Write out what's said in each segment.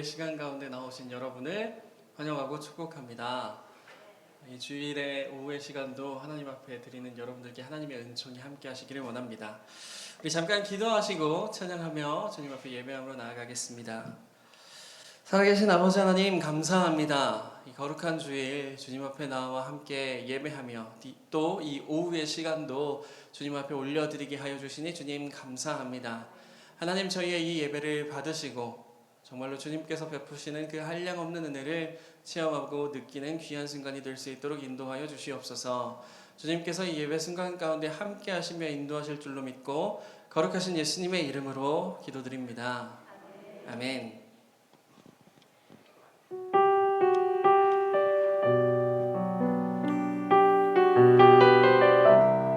시간 가운데 나오신 여러분을 환영하고 축복합니다. 이 주일의 오후의 시간도 하나님 앞에 드리는 여러분들께 하나님의 은총이 함께 하시기를 원합니다. 우리 잠깐 기도하시고 찬양하며 주님 앞에 예배함으로 나아가겠습니다. 살아계신 아버지 하나님 감사합니다. 이 거룩한 주일 주님 앞에 나와 함께 예배하며 또 이 오후의 시간도 주님 앞에 올려드리게 하여 주시니 주님 감사합니다. 하나님 저희의 이 예배를 받으시고 정말로 주님께서 베푸시는 그 한량없는 은혜를 체험하고 느끼는 귀한 순간이 될 수 있도록 인도하여 주시옵소서. 주님께서 이 예배 순간 가운데 함께 하시며 인도하실 줄로 믿고 거룩하신 예수님의 이름으로 기도드립니다. 아멘.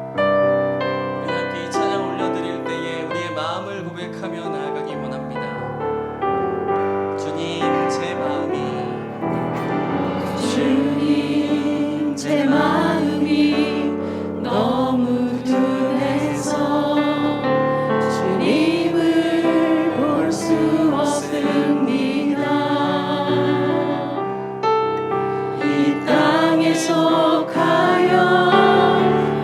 우리 함께 이 찬양 올려드릴 때에 우리의 마음을 고백하며 나아가기 원합니다. 주님 제 마음이 너무 둔해서 주님을 볼 수 없습니다. 이 땅에 속하여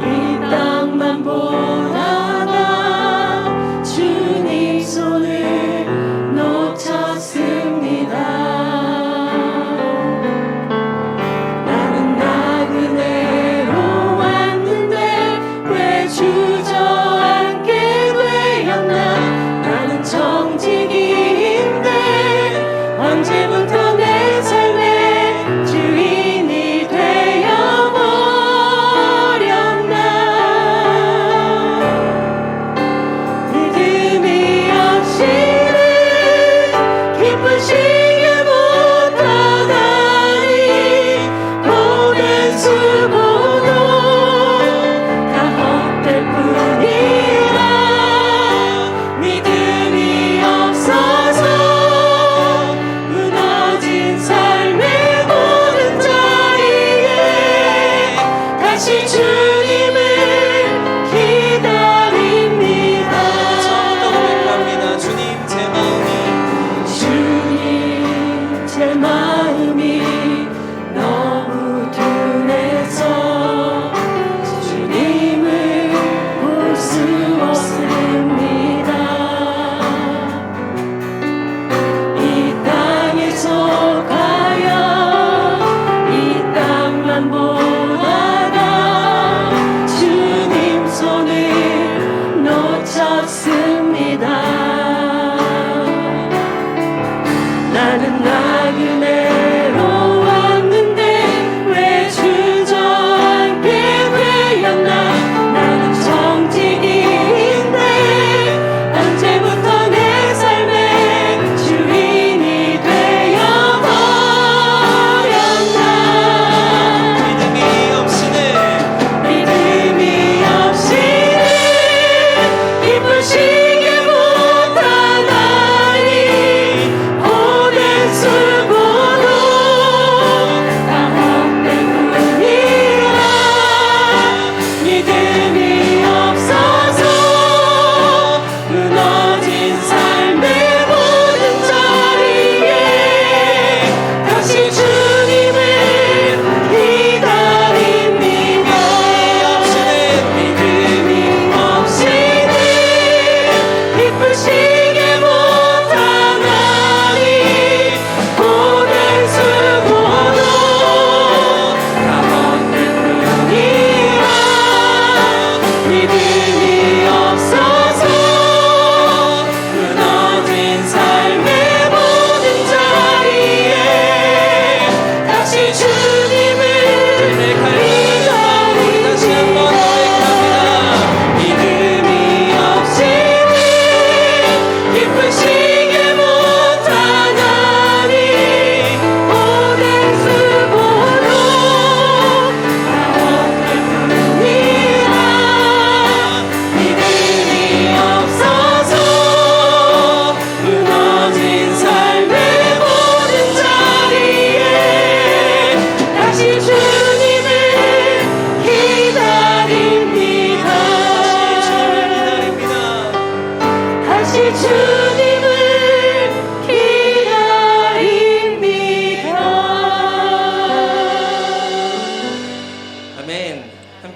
이 땅만 보다가 주님 손을 놓쳤습니다. 주저앉게 되었나. 나는 정직인데 언제부터 내 삶의 주인이 되어버렸나. 믿음이 없이는 기쁘시게 못하다니. 고된 수고도 믿음이 없어서 무너진 삶의 모든 자리에 다시 주님을 기다립니다. 처음부터 고백합니다. 주님 제 마음이 너무 둔해서 주님을 볼 수 없습니다. 이 땅에 속하여 이 땅만 보다가 주님 손을 놓쳤습니다. 나는 나그네로 왔는데 왜 주저앉게 되었나. 나는 정직인데 언제부터 내 삶의 주인이 되어버렸나. 믿음이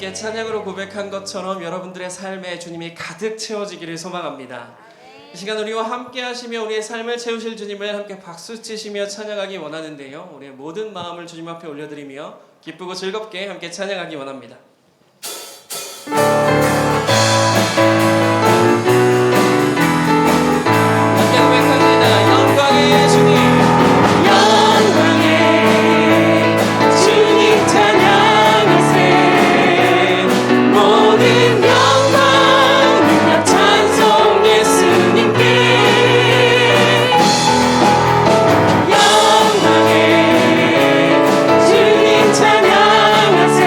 함께 찬양으로 고백한 것처럼 여러분들의 삶에 주님이 가득 채워지기를 소망합니다. 이 시간 우리와 함께 하시며 우리의 삶을 채우실 주님을 함께 박수치시며 찬양하기 원하는데요. 우리의 모든 마음을 주님 앞에 올려드리며 기쁘고 즐겁게 함께 찬양하기 원합니다. 함께 고백합니다. 영광의 주님, 영광의 주님 찬양하세. 모든 영광 능력 찬송 예수님께. 영광의 주님 찬양하세.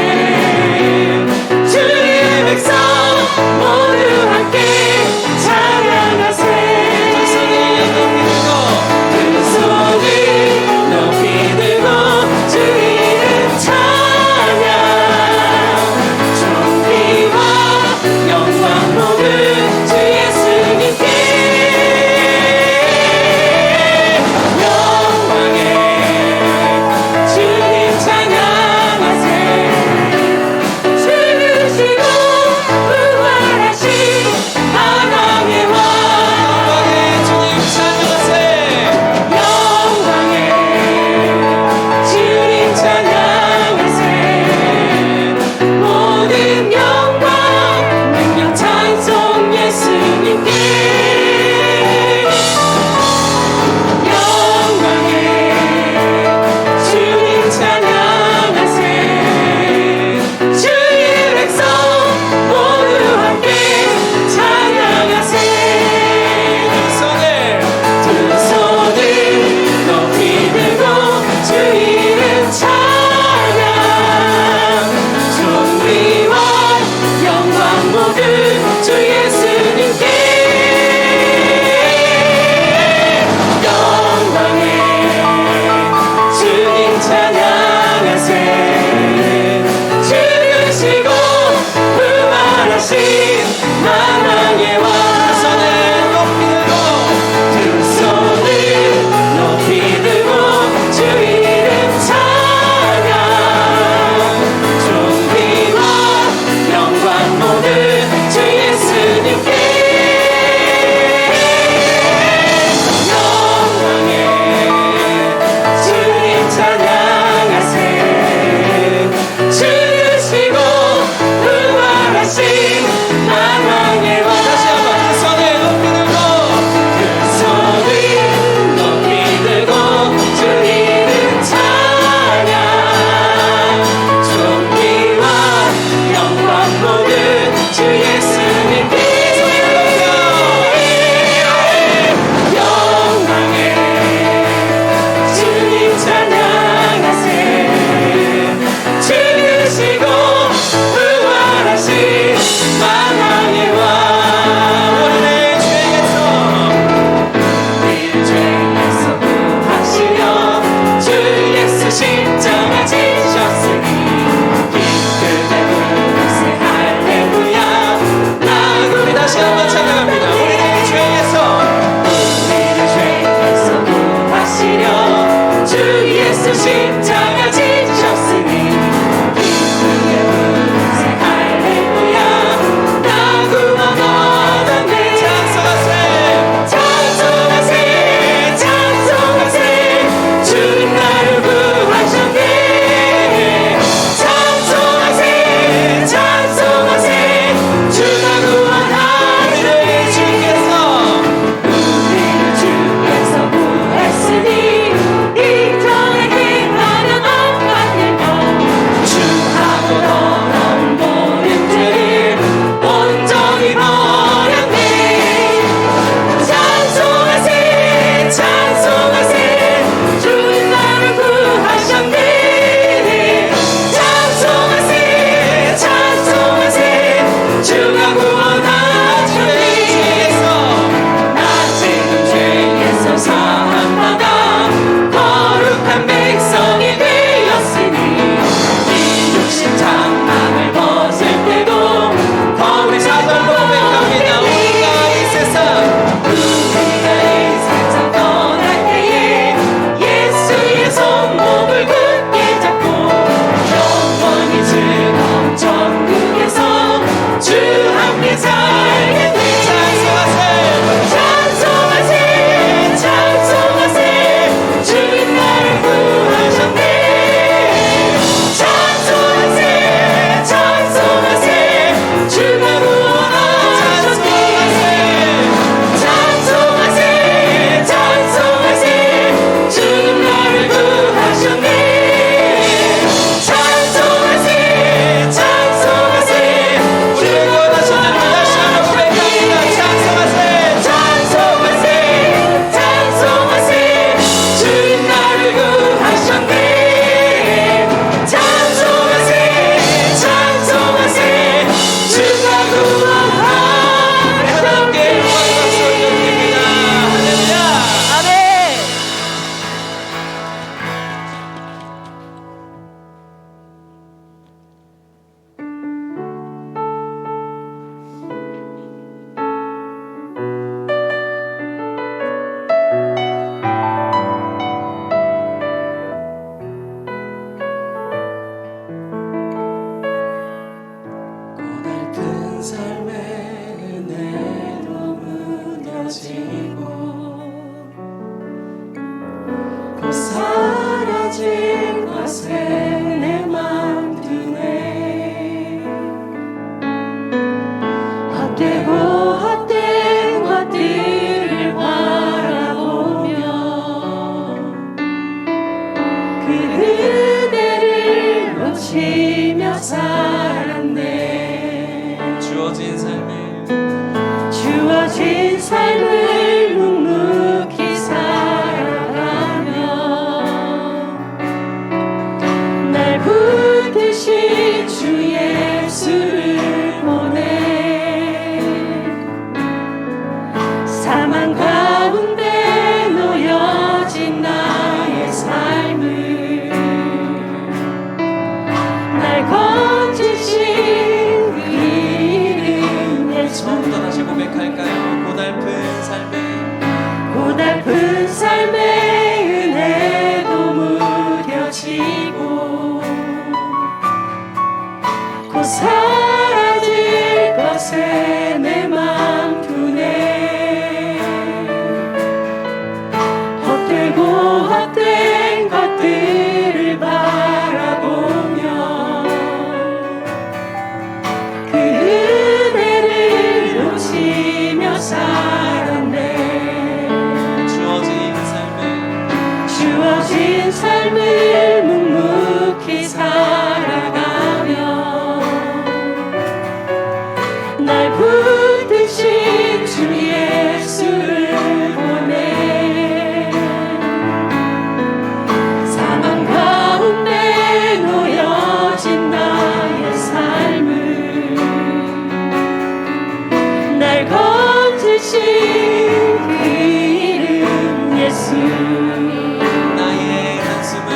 놓치며 살았네. 주어진 삶을 묵묵히 살아가며 날 붙드신 주 예수를 보내 사망 가운데 놓여진 나의 삶을 날 건지신 그 이름 예수. 처음부터 다시 고백할까요? 고달픈 삶의 은혜도 무뎌지고 곧 사라질 것에 내 맘 두네. 헛되고 헛된 것들을 바라보며 그 은혜를 놓치며 살았네. 주어진 삶을 묵묵히 살아가며 날 붙드신 주 예수를 보내 사망 가운데 놓여진 나의 삶을 날 건지신 그 이름 예수. 나의 한숨을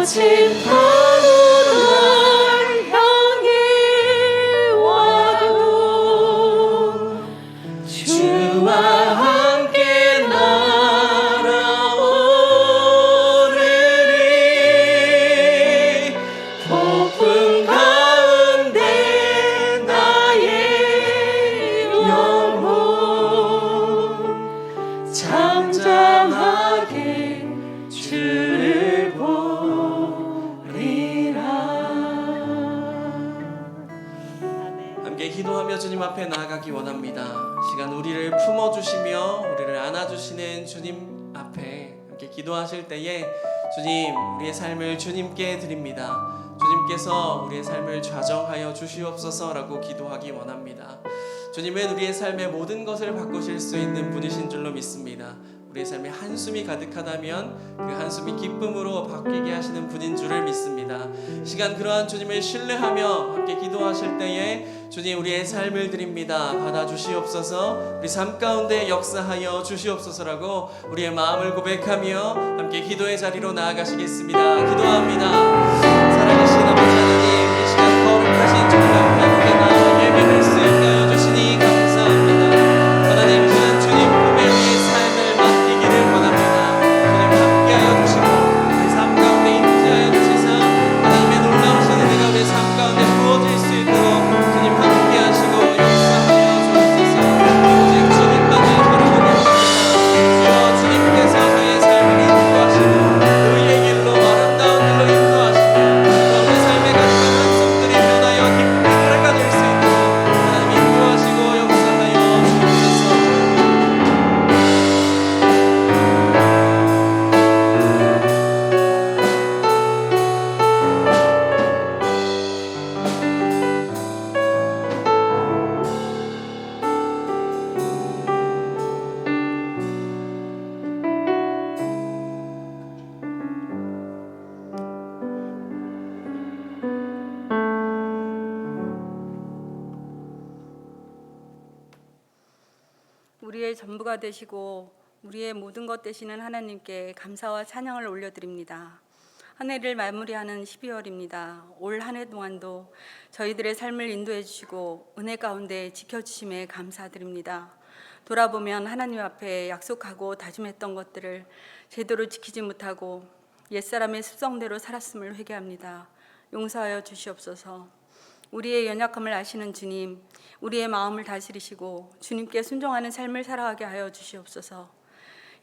심판으로 날 향해 와도 주와 함께 날아오르리. 폭풍 가운데 나의 영혼 잠잠하게 주를 보리라. 함께 기도하며 주님 앞에 나아가기 원합니다. 시간 우리를 품어주시며 우리를 안아주시는 주님 앞에 함께 기도하실 때에 주님, 우리의 삶을 주님께 드립니다. 주님께서 우리의 삶을 좌정하여 주시옵소서라고 기도하기 원합니다. 주님은 우리의 삶의 모든 것을 바꾸실 수 있는 분이신 줄로 믿습니다. 우리의 삶에 한숨이 가득하다면 그 한숨이 기쁨으로 바뀌게 하시는 분인 줄을 믿습니다. 시간 그러한 주님을 신뢰하며 함께 기도하실 때에 주님, 우리의 삶을 드립니다. 받아주시옵소서. 우리 삶 가운데 역사하여 주시옵소서라고 우리의 마음을 고백하며 함께 기도의 자리로 나아가시겠습니다. 기도합니다. 살아계신 아버지 하나님, 이 시간 거룩하신 주님 앞에 함께 나아 예배를 수용하여 주시니 감사합니다. 하나님, 저는 주님 품에 우리의 삶을 맡기기를 원합니다. 주님 함께하여 주시고 우리 삶 가운데 임재하여 주시사 하나님의 놀라우신 은혜가 우리 삶 가운데 부어질 수 있도록 주님 함께하시고 역사하여 주옵소서. 오직 주님만을 바라보겠습니다. 주여, 주님께서 저의 삶을 인도하시고 의의 길로 아름다운 길로 인도하시고 우리 삶에 가득한 한송들이 변하여 기쁨의 노래가 될 수 있도록 하나님 인도하시고 역사하여 주옵소서. 우리의 전부가 되시고 우리의 모든 것 되시는 하나님께 감사와 찬양을 올려드립니다. 한 해를 마무리하는 12월입니다. 올 한 해 동안도 저희들의 삶을 인도해 주시고 은혜 가운데 지켜주심에 감사드립니다. 돌아보면 하나님 앞에 약속하고 다짐했던 것들을 제대로 지키지 못하고 옛사람의 습성대로 살았음을 회개합니다. 용서하여 주시옵소서. 우리의 연약함을 아시는 주님, 우리의 마음을 다스리시고 주님께 순종하는 삶을 살아가게 하여 주시옵소서.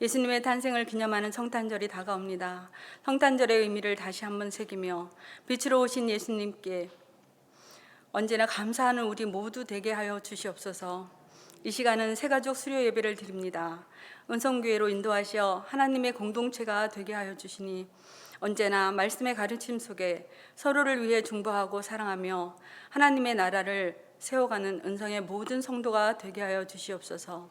예수님의 탄생을 기념하는 성탄절이 다가옵니다. 성탄절의 의미를 다시 한번 새기며 빛으로 오신 예수님께 언제나 감사하는 우리 모두 되게 하여 주시옵소서. 이 시간은 새가족 수료 예배를 드립니다. 은성교회로 인도하시어 하나님의 공동체가 되게 하여 주시니 언제나 말씀의 가르침 속에 서로를 위해 중보하고 사랑하며 하나님의 나라를 세워가는 은성의 모든 성도가 되게 하여 주시옵소서.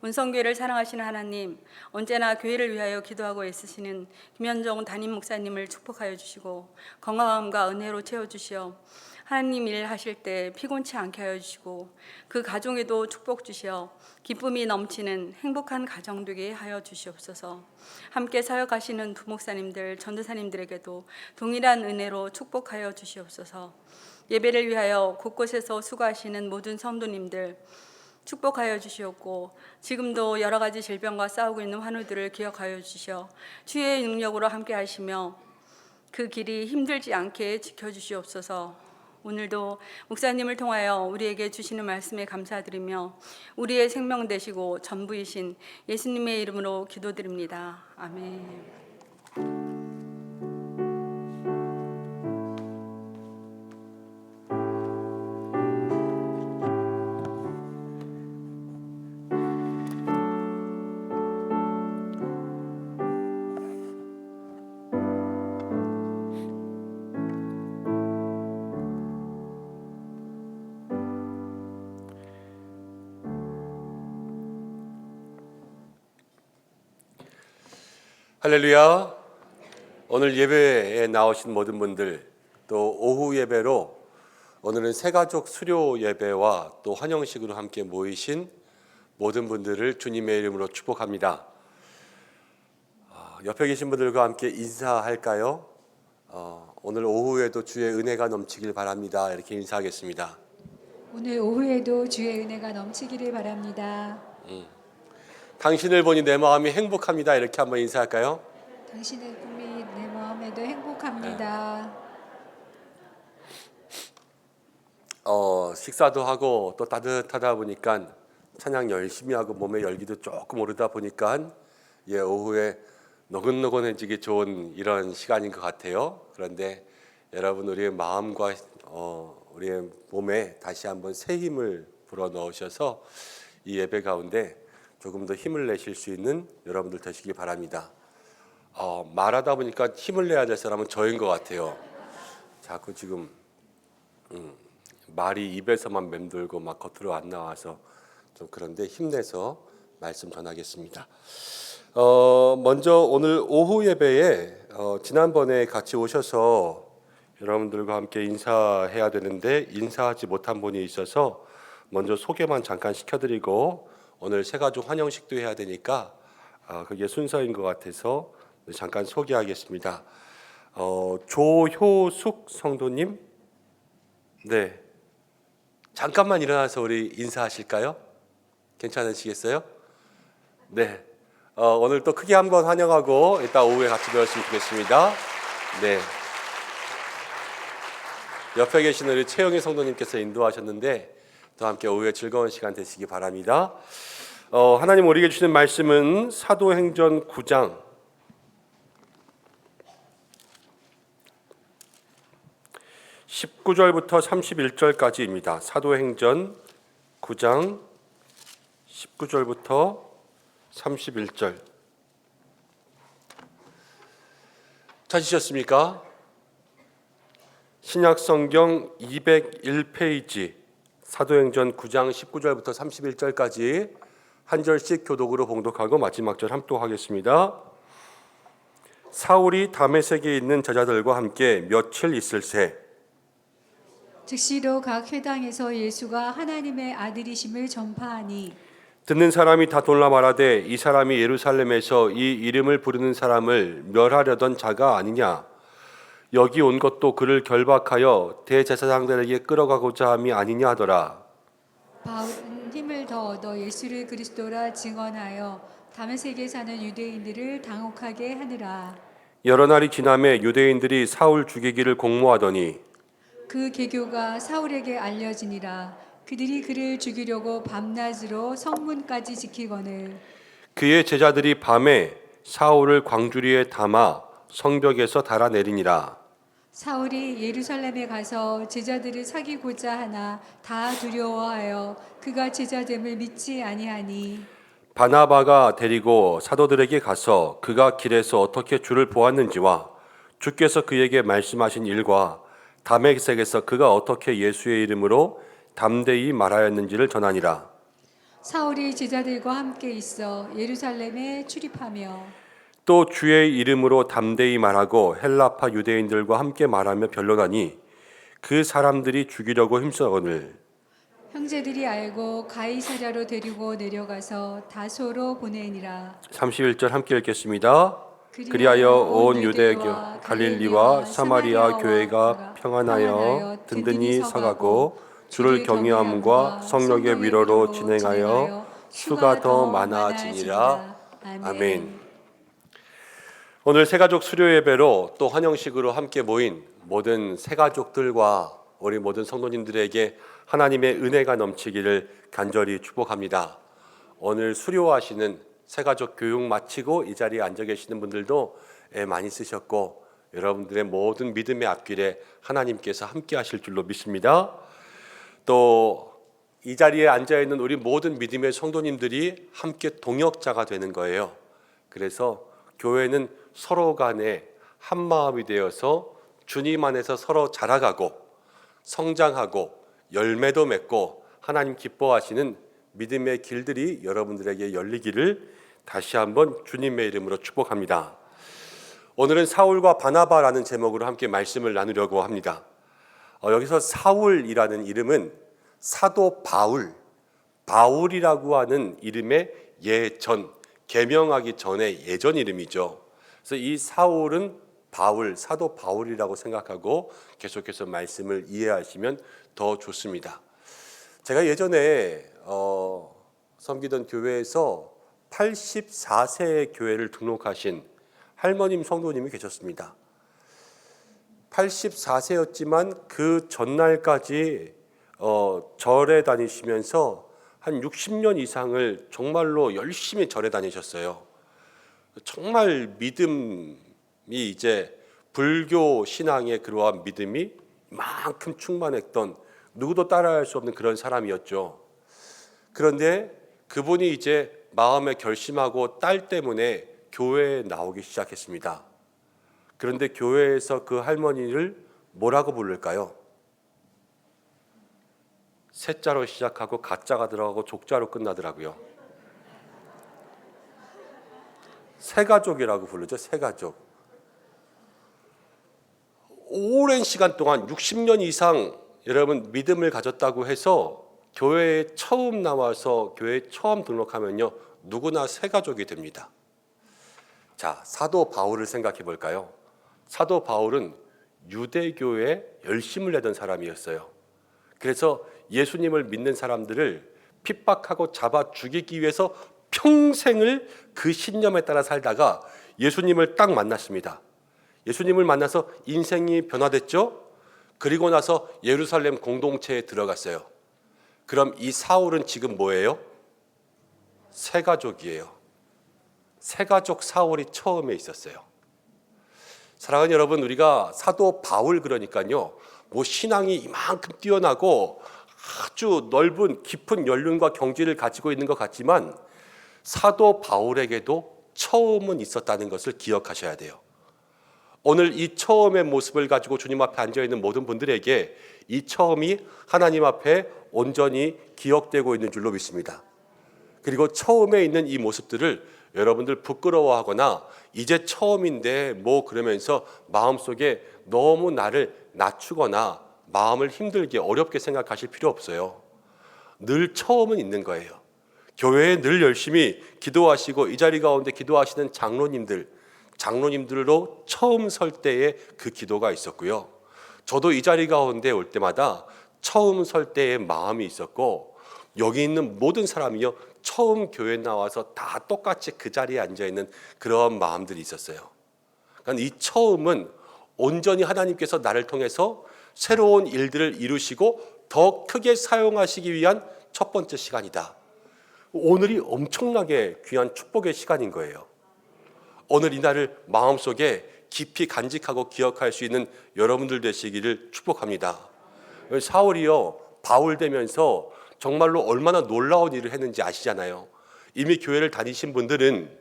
은성교회를 사랑하시는 하나님, 언제나 교회를 위하여 기도하고 애쓰시는 김현정 담임 목사님을 축복하여 주시고 건강함과 은혜로 채워주시어 하나님 일 하실 때 피곤치 않게 하여 주시고 그 가정에도 축복 주시어 기쁨이 넘치는 행복한 가정 되게 하여 주시옵소서. 함께 사역하시는 부목사님들, 전도사님들에게도 동일한 은혜로 축복하여 주시옵소서. 예배를 위하여 곳곳에서 수고하시는 모든 성도님들 축복하여 주시옵고 지금도 여러 가지 질병과 싸우고 있는 환우들을 기억하여 주시어 주의 능력으로 함께 하시며 그 길이 힘들지 않게 지켜주시옵소서. 오늘도 목사님을 통하여 우리에게 주시는 말씀에 감사드리며 우리의 생명 되시고 전부이신 예수님의 이름으로 기도드립니다. 아멘. 할렐루야. 오늘 예배에 나오신 모든 분들, 또 오후 예배로 오늘은 새가족 수료 예배와 또 환영식으로 함께 모이신 모든 분들을 주님의 이름으로 축복합니다. 옆에 계신 분들과 함께 인사할까요? 오늘 오후에도 주의 은혜가 넘치길 바랍니다. 이렇게 인사하겠습니다. 오늘 오후에도 주의 은혜가 넘치기를 바랍니다. 당신을 보니 내 마음이 행복합니다. 이렇게 한번 인사할까요? 당신의 꿈이 내 마음에도 행복합니다. 식사도 하고 또 따뜻하다 보니까 찬양 열심히 하고 몸에 열기도 조금 오르다 보니까 오후에 노곤노곤해지기 좋은 이런 시간인 것 같아요. 그런데 여러분, 우리의 마음과 우리의 몸에 다시 한번 새 힘을 불어 넣으셔서 이 예배 가운데 조금 더 힘을 내실 수 있는 여러분들 되시기 바랍니다. 말하다 보니까 힘을 내야 될 사람은 저인 것 같아요. 자꾸 지금 말이 입에서만 맴돌고 막 겉으로 안 나와서 좀 그런데 힘내서 말씀 전하겠습니다. 먼저 오늘 오후 예배에 지난번에 같이 오셔서 여러분들과 함께 인사해야 되는데 인사하지 못한 분이 있어서 먼저 소개만 잠깐 시켜드리고 오늘 새가족 환영식도 해야 되니까 그게 순서인 것 같아서 잠깐 소개하겠습니다. 조효숙 성도님, 네, 잠깐만 일어나서 우리 인사하실까요? 괜찮으시겠어요? 네, 오늘 또 크게 한번 환영하고 이따 오후에 같이 배웠으면 좋겠습니다. 네, 옆에 계신 우리 최영희 성도님께서 인도하셨는데 또 함께 오후에 즐거운 시간 되시기 바랍니다. 하나님 우리에게 주시는 말씀은 사도행전 9장 19절부터 31절까지입니다. 사도행전 9장 19절부터 31절. 찾으셨습니까? 신약성경 201페이지 사도행전 9장 19절부터 31절까지 한 절씩 교독으로 봉독하고 마지막 절 함독하겠습니다. 사울이 다메섹에 있는 제자들과 함께 며칠 있을새 즉시로 각 회당에서 예수가 하나님의 아들이심을 전파하니 듣는 사람이 다 돌라 말하되 이 사람이 예루살렘에서 이 이름을 부르는 사람을 멸하려던 자가 아니냐. 여기 온 것도 그를 결박하여 대제사장들에게 끌어가고자 함이 아니냐 하더라. 바울은 힘을 더 얻어 예수를 그리스도라 증언하여 다메섹에 사는 유대인들을 당혹하게 하느라. 여러 날이 지남에 유대인들이 사울 죽이기를 공모하더니 그 계교가 사울에게 알려지니라. 그들이 그를 죽이려고 밤낮으로 성문까지 지키거늘 그의 제자들이 밤에 사울을 광주리에 담아 성벽에서 달아내리니라. 사울이 예루살렘에 가서 제자들을 사귀고자 하나 다 두려워하여 그가 제자됨을 믿지 아니하니 바나바가 데리고 사도들에게 가서 그가 길에서 어떻게 주를 보았는지와 주께서 그에게 말씀하신 일과 다메섹에서 그가 어떻게 예수의 이름으로 담대히 말하였는지를 전하니라. 사울이 제자들과 함께 있어 예루살렘에 출입하며 또 주의 이름으로 담대히 말하고 헬라파 유대인들과 함께 말하며 변론하니 그 사람들이 죽이려고 힘쓰거늘 형제들이 알고 가이사랴로 데리고 내려가서 다소로 보내니라. 31절 함께 읽겠습니다. 그리하여 온 유대교 갈릴리와 사마리아 교회가 평안하여 든든히 서가고 주를 경외함과 성령의 위로로 진행하여 수가 더 많아지니라. 아멘. 오늘 새가족 수료 예배로 또 환영식으로 함께 모인 모든 새가족들과 우리 모든 성도님들에게 하나님의 은혜가 넘치기를 간절히 축복합니다. 오늘 수료하시는 새가족 교육 마치고 이 자리에 앉아 계시는 분들도 애 많이 쓰셨고 여러분들의 모든 믿음의 앞길에 하나님께서 함께 하실 줄로 믿습니다. 또 이 자리에 앉아 있는 우리 모든 믿음의 성도님들이 함께 동역자가 되는 거예요. 그래서 교회는 서로 간에 한 마음이 되어서 주님 안에서 서로 자라가고 성장하고 열매도 맺고 하나님 기뻐하시는 믿음의 길들이 여러분들에게 열리기를 다시 한번 주님의 이름으로 축복합니다. 오늘은 사울과 바나바라는 제목으로 함께 말씀을 나누려고 합니다. 여기서 사울이라는 이름은 사도 바울이라고 하는 이름의 예전, 개명하기 전에 예전 이름이죠. 그래서 이 사울은 바울, 사도 바울이라고 생각하고 계속해서 말씀을 이해하시면 더 좋습니다. 제가 예전에 섬기던 교회에서 84세의 교회를 등록하신 할머님 성도님이 계셨습니다. 84세였지만 그 전날까지 절에 다니시면서 한 60년 이상을 정말로 열심히 절에 다니셨어요. 정말 믿음이 이제 불교 신앙의 그러한 믿음이 이만큼 충만했던, 누구도 따라할 수 없는 그런 사람이었죠. 그런데 그분이 이제 마음에 결심하고 딸 때문에 교회에 나오기 시작했습니다. 그런데 교회에서 그 할머니를 뭐라고 부를까요? 세자로 시작하고 가자가 들어가고 족자로 끝나더라고요. 새가족이라고 부르죠. 새가족. 오랜 시간 동안 60년 이상 여러분 믿음을 가졌다고 해서 교회에 처음 나와서 교회에 처음 등록하면요, 누구나 새가족이 됩니다. 자, 사도 바울을 생각해 볼까요? 사도 바울은 유대교에 열심을 내던 사람이었어요. 그래서 예수님을 믿는 사람들을 핍박하고 잡아 죽이기 위해서 평생을 그 신념에 따라 살다가 예수님을 딱 만났습니다. 예수님을 만나서 인생이 변화됐죠. 그리고 나서 예루살렘 공동체에 들어갔어요. 그럼 이 사울은 지금 뭐예요? 새가족이에요. 새가족 사울이 처음에 있었어요. 사랑하는 여러분, 우리가 사도 바울 그러니까요, 뭐 신앙이 이만큼 뛰어나고 아주 넓은 깊은 연륜과 경지를 가지고 있는 것 같지만 사도 바울에게도 처음은 있었다는 것을 기억하셔야 돼요. 오늘 이 처음의 모습을 가지고 주님 앞에 앉아있는 모든 분들에게 이 처음이 하나님 앞에 온전히 기억되고 있는 줄로 믿습니다. 그리고 처음에 있는 이 모습들을 여러분들 부끄러워하거나 이제 처음인데 뭐 그러면서 마음속에 너무 나를 낮추거나 마음을 힘들게 어렵게 생각하실 필요 없어요. 늘 처음은 있는 거예요. 교회에 늘 열심히 기도하시고 이 자리 가운데 기도하시는 장로님들로 처음 설 때에 그 기도가 있었고요. 저도 이 자리 가운데 올 때마다 처음 설 때의 마음이 있었고, 여기 있는 모든 사람이요, 처음 교회에 나와서 다 똑같이 그 자리에 앉아있는 그런 마음들이 있었어요. 그러니까 이 처음은 온전히 하나님께서 나를 통해서 새로운 일들을 이루시고 더 크게 사용하시기 위한 첫 번째 시간이다. 오늘이 엄청나게 귀한 축복의 시간인 거예요. 오늘 이 날을 마음속에 깊이 간직하고 기억할 수 있는 여러분들 되시기를 축복합니다. 사울이요, 바울 되면서 정말로 얼마나 놀라운 일을 했는지 아시잖아요. 이미 교회를 다니신 분들은,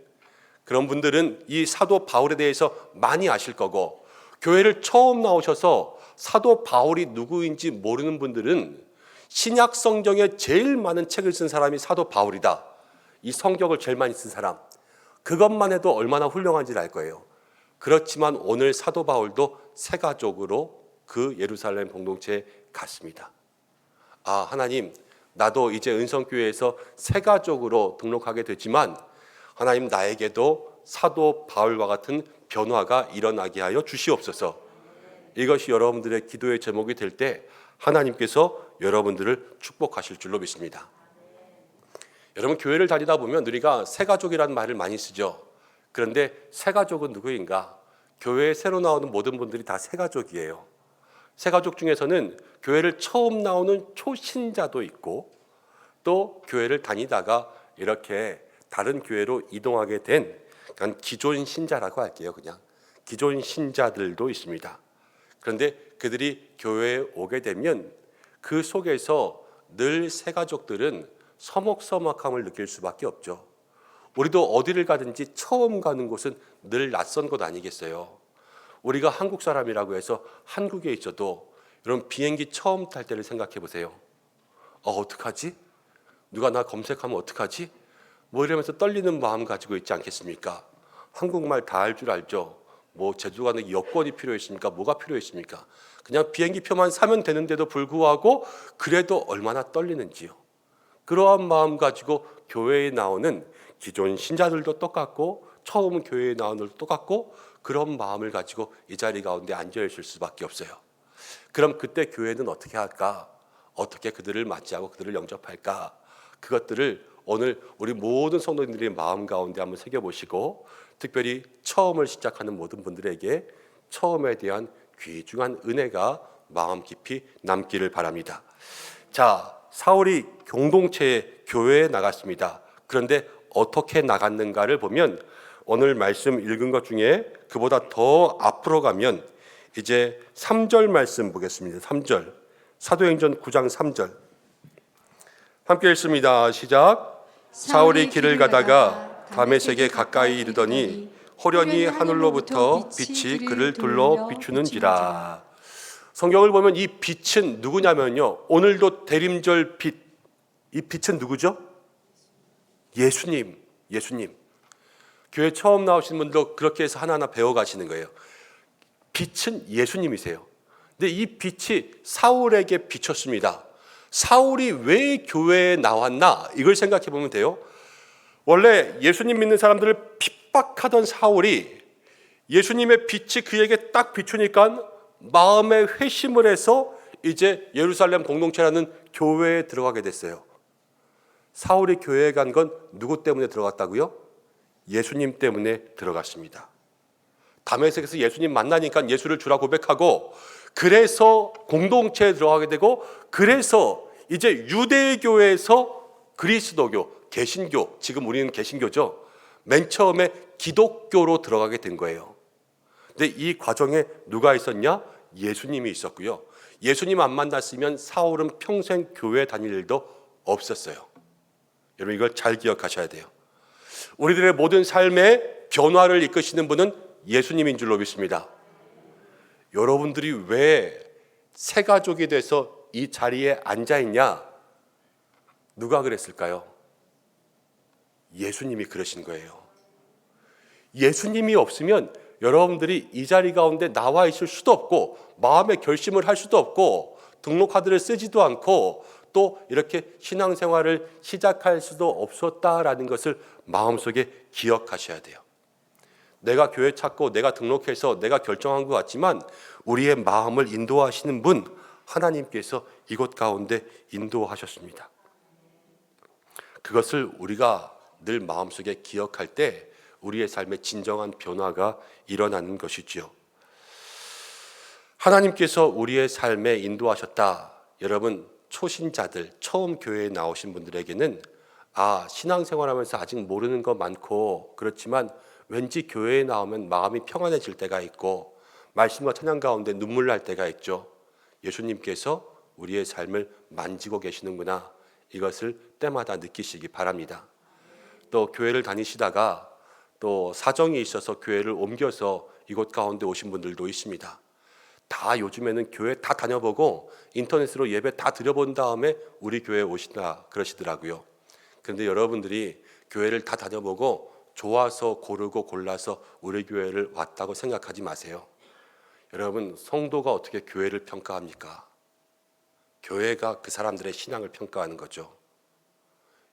그런 분들은 이 사도 바울에 대해서 많이 아실 거고, 교회를 처음 나오셔서 사도 바울이 누구인지 모르는 분들은 신약 성경에 제일 많은 책을 쓴 사람이 사도 바울이다, 이 성경을 제일 많이 쓴 사람, 그것만 해도 얼마나 훌륭한지를 알 거예요. 그렇지만 오늘 사도 바울도 새가족으로 그 예루살렘 공동체에 갔습니다. 아, 하나님, 나도 이제 은성교회에서 새가족으로 등록하게 됐지만 하나님, 나에게도 사도 바울과 같은 변화가 일어나게 하여 주시옵소서. 이것이 여러분들의 기도의 제목이 될 때 하나님께서 여러분들을 축복하실 줄로 믿습니다. 여러분, 교회를 다니다 보면 우리가 새가족이라는 말을 많이 쓰죠. 그런데 새가족은 누구인가? 교회에 새로 나오는 모든 분들이 다 새가족이에요. 새가족 중에서는 교회를 처음 나오는 초신자도 있고, 또 교회를 다니다가 이렇게 다른 교회로 이동하게 된 기존 신자라고 할게요. 그냥 기존 신자들도 있습니다. 그런데 그들이 교회에 오게 되면 그 속에서 늘 새가족들은 서먹서먹함을 느낄 수밖에 없죠. 우리도 어디를 가든지 처음 가는 곳은 늘 낯선 곳 아니겠어요? 우리가 한국 사람이라고 해서 한국에 있어도 여러분, 비행기 처음 탈 때를 생각해 보세요. 어떡하지? 누가 나 검색하면 어떡하지? 뭐 이러면서 떨리는 마음 가지고 있지 않겠습니까? 한국말 다 할 줄 알죠? 뭐 제주 가는 여권이 필요했습니까? 뭐가 필요했습니까? 그냥 비행기 표만 사면 되는데도 불구하고 그래도 얼마나 떨리는지요. 그러한 마음 가지고 교회에 나오는 기존 신자들도 똑같고 처음 교회에 나오는 것도 똑같고 그런 마음을 가지고 이 자리 가운데 앉아 있을 수밖에 없어요. 그럼 그때 교회는 어떻게 할까? 어떻게 그들을 맞이하고 그들을 영접할까? 그것들을 오늘 우리 모든 성도님들의 마음 가운데 한번 새겨보시고, 특별히 처음을 시작하는 모든 분들에게 처음에 대한 귀중한 은혜가 마음 깊이 남기를 바랍니다. 자, 사울이 공동체의 교회에 나갔습니다. 그런데 어떻게 나갔는가를 보면 오늘 말씀 읽은 것 중에 그보다 더 앞으로 가면 이제 3절 말씀 보겠습니다. 3절, 사도행전 9장 3절 함께 읽습니다. 시작. 사울이 길을 가다가 다메섹에 가까이 이르더니 호련히 하늘로부터 빛이 그를 둘러 비추는지라. 성경을 보면 이 빛은 누구냐면요, 오늘도 대림절 빛, 이 빛은 누구죠? 예수님. 교회 처음 나오신 분도 그렇게 해서 하나하나 배워가시는 거예요. 빛은 예수님이세요. 근데 이 빛이 사울에게 비쳤습니다. 사울이 왜 교회에 나왔나, 이걸 생각해 보면 돼요. 원래 예수님 믿는 사람들을 핍박하던 사울이 예수님의 빛이 그에게 딱 비추니까 마음에 회심을 해서 이제 예루살렘 공동체라는 교회에 들어가게 됐어요. 사울이 교회에 간 건 누구 때문에 들어갔다고요? 예수님 때문에 들어갔습니다. 다메섹에서 예수님 만나니까 예수를 주라 고백하고, 그래서 공동체에 들어가게 되고, 그래서 이제 유대교에서 그리스도교, 개신교, 지금 우리는 개신교죠. 맨 처음에 기독교로 들어가게 된 거예요. 근데 이 과정에 누가 있었냐? 예수님이 있었고요. 예수님 안 만났으면 사울은 평생 교회 다닐 일도 없었어요. 여러분, 이걸 잘 기억하셔야 돼요. 우리들의 모든 삶의 변화를 이끄시는 분은 예수님인 줄로 믿습니다. 여러분들이 왜 새 가족이 돼서 이 자리에 앉아 있냐? 누가 그랬을까요? 예수님이 그러신 거예요. 예수님이 없으면 여러분들이 이 자리 가운데 나와 있을 수도 없고, 마음의 결심을 할 수도 없고, 등록카드를 쓰지도 않고, 또 이렇게 신앙생활을 시작할 수도 없었다라는 것을 마음속에 기억하셔야 돼요. 내가 교회 찾고 내가 등록해서 내가 결정한 것 같지만 우리의 마음을 인도하시는 분, 하나님께서 이곳 가운데 인도하셨습니다. 그것을 우리가 늘 마음속에 기억할 때 우리의 삶에 진정한 변화가 일어나는 것이지요. 하나님께서 우리의 삶에 인도하셨다. 여러분, 초신자들, 처음 교회에 나오신 분들에게는 신앙생활하면서 아직 모르는 거 많고, 그렇지만 왠지 교회에 나오면 마음이 평안해질 때가 있고, 말씀과 찬양 가운데 눈물 날 때가 있죠. 예수님께서 우리의 삶을 만지고 계시는구나, 이것을 때마다 느끼시기 바랍니다. 또 교회를 다니시다가 또 사정이 있어서 교회를 옮겨서 이곳 가운데 오신 분들도 있습니다. 다 요즘에는 교회 다 다녀보고 인터넷으로 예배 다 드려본 다음에 우리 교회에 오신다 그러시더라고요. 그런데 여러분들이 교회를 다 다녀보고 좋아서 고르고 골라서 우리 교회를 왔다고 생각하지 마세요. 여러분, 성도가 어떻게 교회를 평가합니까? 교회가 그 사람들의 신앙을 평가하는 거죠.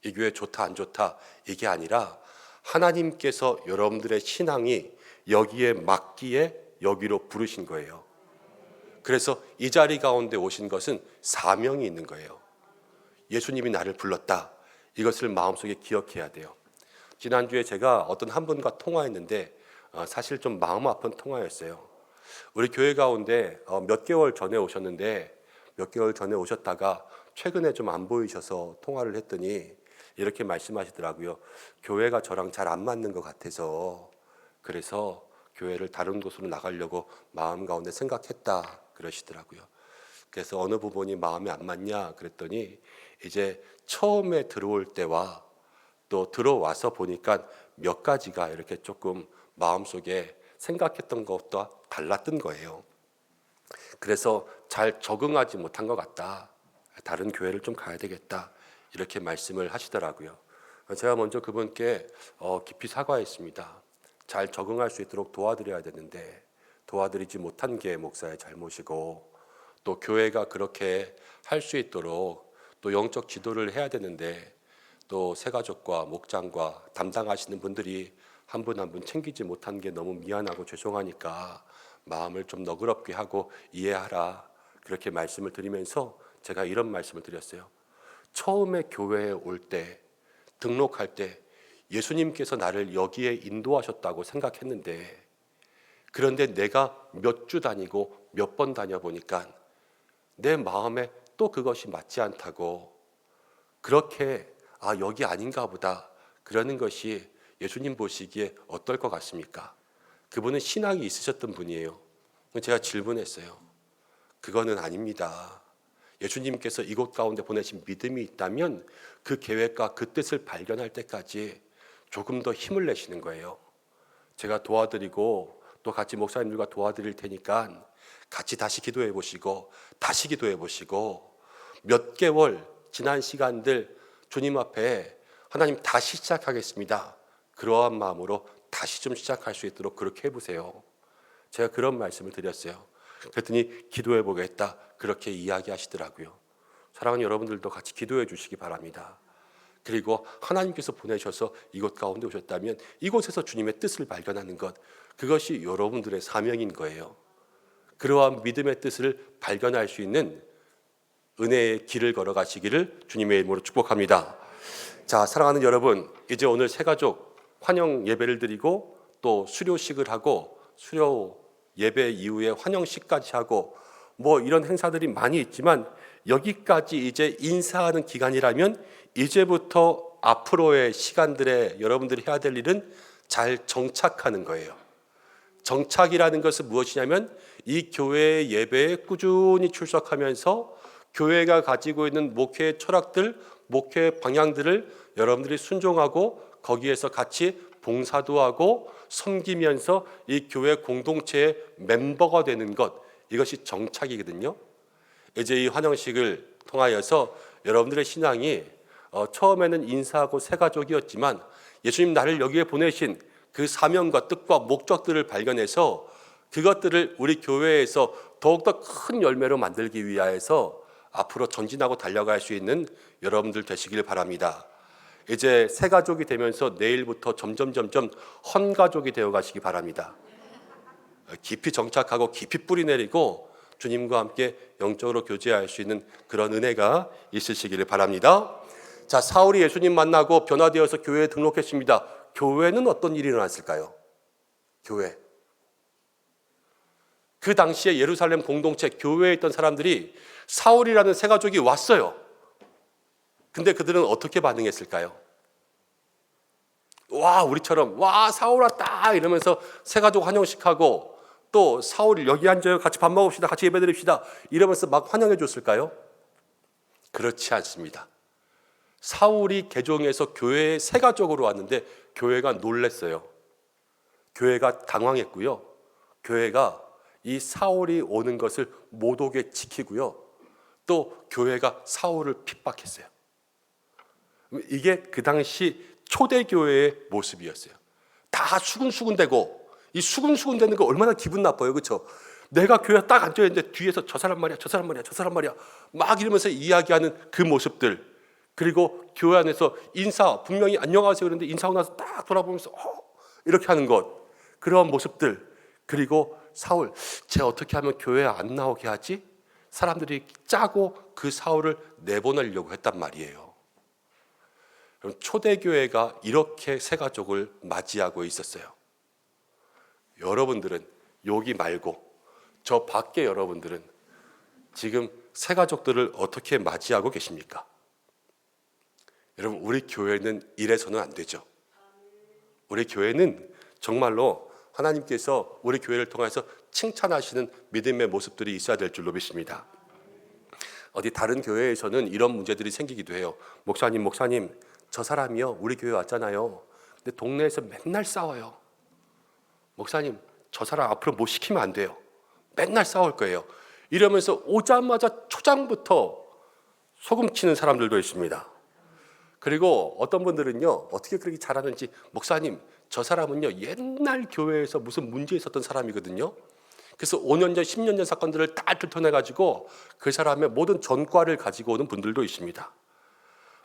이 교회 좋다 안 좋다 이게 아니라 하나님께서 여러분들의 신앙이 여기에 맞기에 여기로 부르신 거예요. 그래서 이 자리 가운데 오신 것은 사명이 있는 거예요. 예수님이 나를 불렀다. 이것을 마음속에 기억해야 돼요. 지난주에 제가 어떤 한 분과 통화했는데 사실 좀 마음 아픈 통화였어요. 우리 교회 가운데 몇 개월 전에 오셨는데, 몇 개월 전에 오셨다가 최근에 좀 안 보이셔서 통화를 했더니 이렇게 말씀하시더라고요. 교회가 저랑 잘 안 맞는 것 같아서, 그래서 교회를 다른 곳으로 나가려고 마음 가운데 생각했다 그러시더라고요. 그래서 어느 부분이 마음에 안 맞냐 그랬더니, 이제 처음에 들어올 때와 또 들어와서 보니까 몇 가지가 이렇게 조금 마음속에 생각했던 것과 달랐던 거예요. 그래서 잘 적응하지 못한 것 같다. 다른 교회를 좀 가야 되겠다. 이렇게 말씀을 하시더라고요. 제가 먼저 그분께 깊이 사과했습니다. 잘 적응할 수 있도록 도와드려야 되는데 도와드리지 못한 게 목사의 잘못이고, 또 교회가 그렇게 할 수 있도록 또 영적 지도를 해야 되는데 또 새가족과 목장과 담당하시는 분들이 한 분 한 분 챙기지 못한 게 너무 미안하고 죄송하니까 마음을 좀 너그럽게 하고 이해하라, 그렇게 말씀을 드리면서 제가 이런 말씀을 드렸어요. 처음에 교회에 올 때, 등록할 때 예수님께서 나를 여기에 인도하셨다고 생각했는데, 그런데 내가 몇 주 다니고 몇 번 다녀보니까 내 마음에 또 그것이 맞지 않다고, 그렇게 여기 아닌가 보다 그러는 것이 예수님 보시기에 어떨 것 같습니까? 그분은 신앙이 있으셨던 분이에요. 제가 질문했어요. 그거는 아닙니다. 예수님께서 이곳 가운데 보내신 믿음이 있다면 그 계획과 그 뜻을 발견할 때까지 조금 더 힘을 내시는 거예요. 제가 도와드리고 또 같이 목사님들과 도와드릴 테니까 같이 다시 기도해 보시고 다시 기도해 보시고 몇 개월 지난 시간들 주님 앞에 하나님 다시 시작하겠습니다, 그러한 마음으로 다시 좀 시작할 수 있도록 그렇게 해보세요. 제가 그런 말씀을 드렸어요. 그랬더니 기도해 보겠다, 그렇게 이야기하시더라고요. 사랑하는 여러분들도 같이 기도해 주시기 바랍니다. 그리고 하나님께서 보내셔서 이곳 가운데 오셨다면 이곳에서 주님의 뜻을 발견하는 것, 그것이 여러분들의 사명인 거예요. 그러한 믿음의 뜻을 발견할 수 있는 은혜의 길을 걸어가시기를 주님의 이름으로 축복합니다. 자, 사랑하는 여러분, 이제 오늘 새가족 환영 예배를 드리고 또 수료식을 하고 수료 예배 이후에 환영식까지 하고 이런 행사들이 많이 있지만, 여기까지 이제 인사하는 기간이라면 이제부터 앞으로의 시간들에 여러분들이 해야 될 일은 잘 정착하는 거예요. 정착이라는 것은 무엇이냐면 이 교회의 예배에 꾸준히 출석하면서 교회가 가지고 있는 목회의 철학들, 목회의 방향들을 여러분들이 순종하고 거기에서 같이 봉사도 하고 섬기면서 이 교회 공동체의 멤버가 되는 것, 이것이 정착이거든요. 이제 이 환영식을 통하여서 여러분들의 신앙이 처음에는 인사하고 새가족이었지만 예수님 나를 여기에 보내신 그 사명과 뜻과 목적들을 발견해서 그것들을 우리 교회에서 더욱더 큰 열매로 만들기 위하여서 앞으로 전진하고 달려갈 수 있는 여러분들 되시길 바랍니다. 이제 새가족이 되면서 내일부터 점점 헌가족이 되어 가시기 바랍니다. 깊이 정착하고 깊이 뿌리 내리고 주님과 함께 영적으로 교제할 수 있는 그런 은혜가 있으시기를 바랍니다. 자, 사울이 예수님 만나고 변화되어서 교회에 등록했습니다. 교회는 어떤 일이 일어났을까요? 교회. 그 당시에 예루살렘 공동체 교회에 있던 사람들이 사울이라는 새가족이 왔어요. 근데 그들은 어떻게 반응했을까요? 와, 우리처럼 와, 사울 왔다 이러면서 새가족 환영식하고 또 사울이 여기 앉아요, 같이 밥 먹읍시다, 같이 예배드립시다 이러면서 막 환영해 줬을까요? 그렇지 않습니다. 사울이 개종해서 교회에 새가족으로 왔는데 교회가 놀랐어요. 교회가 당황했고요. 교회가 이 사울이 오는 것을 못 오게 지키고요. 또 교회가 사울을 핍박했어요. 이게 그 당시 초대교회의 모습이었어요. 다 수근수근대고, 이 수근수근대는 거 얼마나 기분 나빠요, 그렇죠? 내가 교회에 딱 앉아있는데 뒤에서 저 사람 말이야, 저 사람 말이야, 저 사람 말이야 막 이러면서 이야기하는 그 모습들, 그리고 교회 안에서 인사, 분명히 안녕하세요 그러는데 인사하고 나서 딱 돌아보면서 이렇게 하는 것, 그런 모습들. 그리고 사울, 쟤 어떻게 하면 교회에 안 나오게 하지? 사람들이 짜고 그 사울을 내보내려고 했단 말이에요. 그럼 초대교회가 이렇게 새가족을 맞이하고 있었어요. 여러분들은 여기 말고 저 밖에 여러분들은 지금 새가족들을 어떻게 맞이하고 계십니까? 여러분, 우리 교회는 이래서는 안 되죠. 우리 교회는 정말로 하나님께서 우리 교회를 통해서 칭찬하시는 믿음의 모습들이 있어야 될 줄로 믿습니다. 어디 다른 교회에서는 이런 문제들이 생기기도 해요. 목사님, 저 사람이요, 우리 교회 왔잖아요. 근데 동네에서 맨날 싸워요. 목사님, 저 사람 앞으로 못 시키면 안 돼요. 맨날 싸울 거예요. 이러면서 오자마자 초장부터 소금 치는 사람들도 있습니다. 그리고 어떤 분들은요, 어떻게 그렇게 잘하는지, 목사님, 저 사람은요 옛날 교회에서 무슨 문제 있었던 사람이거든요. 그래서 5년 전, 10년 전 사건들을 다 들춰내가지고 그 사람의 모든 전과를 가지고 오는 분들도 있습니다.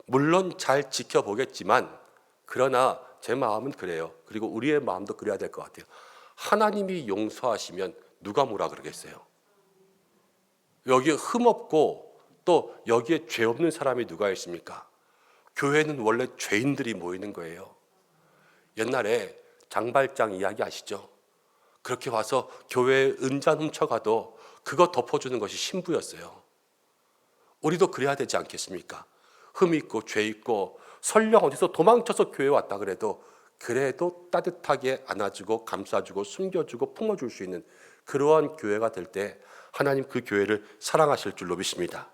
물론 잘 지켜보겠지만, 그러나 제 마음은 그래요. 그리고 우리의 마음도 그래야 될 것 같아요. 하나님이 용서하시면 누가 뭐라 그러겠어요? 여기에 흠없고 또 여기에 죄 없는 사람이 누가 있습니까? 교회는 원래 죄인들이 모이는 거예요. 옛날에 장발장 이야기 아시죠? 그렇게 와서 교회에 은잔 훔쳐가도 그거 덮어주는 것이 신부였어요. 우리도 그래야 되지 않겠습니까? 흠 있고 죄 있고 설령 어디서 도망쳐서 교회에 왔다 그래도 따뜻하게 안아주고 감싸주고 숨겨주고 품어줄 수 있는 그러한 교회가 될 때 하나님 그 교회를 사랑하실 줄로 믿습니다.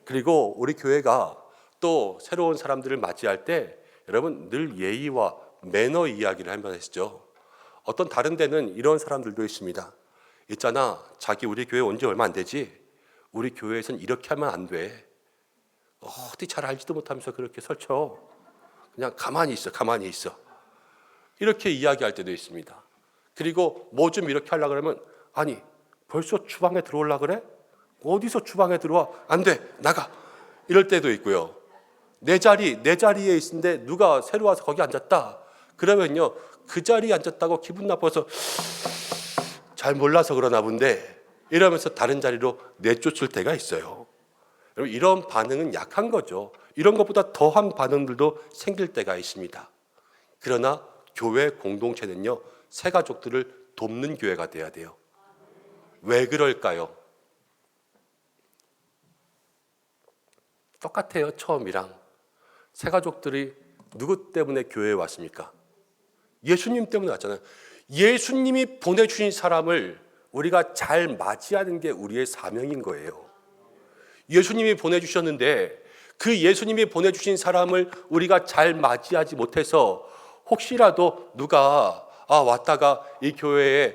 그리고 우리 교회가 또 새로운 사람들을 맞이할 때 여러분 늘 예의와 매너 이야기를 한번 하시죠. 어떤 다른 데는 이런 사람들도 있습니다. 있잖아, 자기 우리 교회 온 지 얼마 안 되지? 우리 교회에선 이렇게 하면 안 돼. 어디 잘 알지도 못하면서 그렇게 설쳐. 그냥 가만히 있어. 이렇게 이야기할 때도 있습니다. 그리고 뭐 좀 이렇게 하려고 그러면 아니 벌써 주방에 들어오려고 그래? 어디서 주방에 들어와? 안 돼, 나가. 이럴 때도 있고요. 내 자리에 있는데 누가 새로 와서 거기 앉았다. 그러면요, 그 자리에 앉았다고 기분 나빠서 잘 몰라서 그러나 본데 이러면서 다른 자리로 내쫓을 때가 있어요. 여러분, 이런 반응은 약한 거죠. 이런 것보다 더한 반응들도 생길 때가 있습니다. 그러나 교회 공동체는요, 새 가족들을 돕는 교회가 돼야 돼요. 왜 그럴까요? 똑같아요. 처음이랑. 새 가족들이 누구 때문에 교회에 왔습니까? 예수님 때문에 왔잖아요. 예수님이 보내주신 사람을 우리가 잘 맞이하는 게 우리의 사명인 거예요. 예수님이 보내주셨는데 그 예수님이 보내주신 사람을 우리가 잘 맞이하지 못해서 혹시라도 누가 왔다가 이 교회에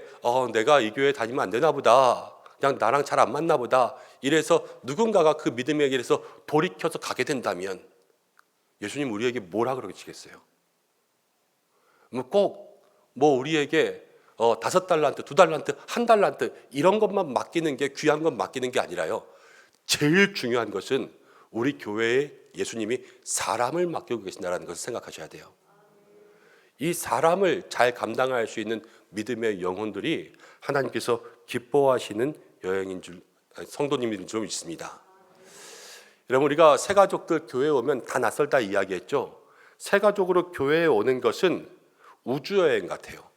내가 이 교회에 다니면 안 되나 보다, 그냥 나랑 잘 안 맞나 보다, 이래서 누군가가 그 믿음의 길에서 돌이켜서 가게 된다면 예수님 우리에게 뭐라 그러시겠어요? 꼭 우리에게 5달란트, 2달란트, 1달란트 이런 것만 맡기는 게, 귀한 건 맡기는 게 아니라요, 제일 중요한 것은 우리 교회에 예수님이 사람을 맡기고 계신다는 것을 생각하셔야 돼요. 이 사람을 잘 감당할 수 있는 믿음의 영혼들이 하나님께서 기뻐하시는 여행인 줄, 성도님인 줄 있습니다. 여러분, 우리가 새 가족들 교회에 오면 다 낯설다 이야기했죠. 새 가족으로 교회에 오는 것은 우주여행 같아요.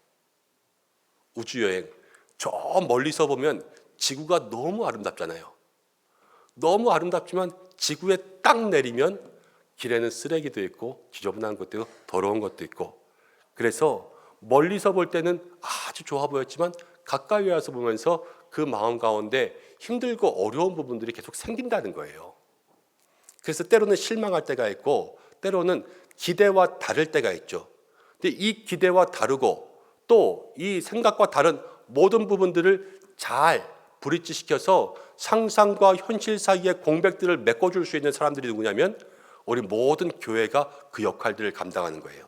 우주여행. 저 멀리서 보면 지구가 너무 아름답잖아요. 너무 아름답지만 지구에 딱 내리면 길에는 쓰레기도 있고 지저분한 것도 있고 더러운 것도 있고, 그래서 멀리서 볼 때는 아주 좋아 보였지만 가까이 와서 보면서 그 마음 가운데 힘들고 어려운 부분들이 계속 생긴다는 거예요. 그래서 때로는 실망할 때가 있고 때로는 기대와 다를 때가 있죠. 근데 이 기대와 다르고 또 이 생각과 다른 모든 부분들을 잘 브릿지시켜서 상상과 현실 사이의 공백들을 메꿔줄 수 있는 사람들이 누구냐면 우리 모든 교회가 그 역할들을 감당하는 거예요.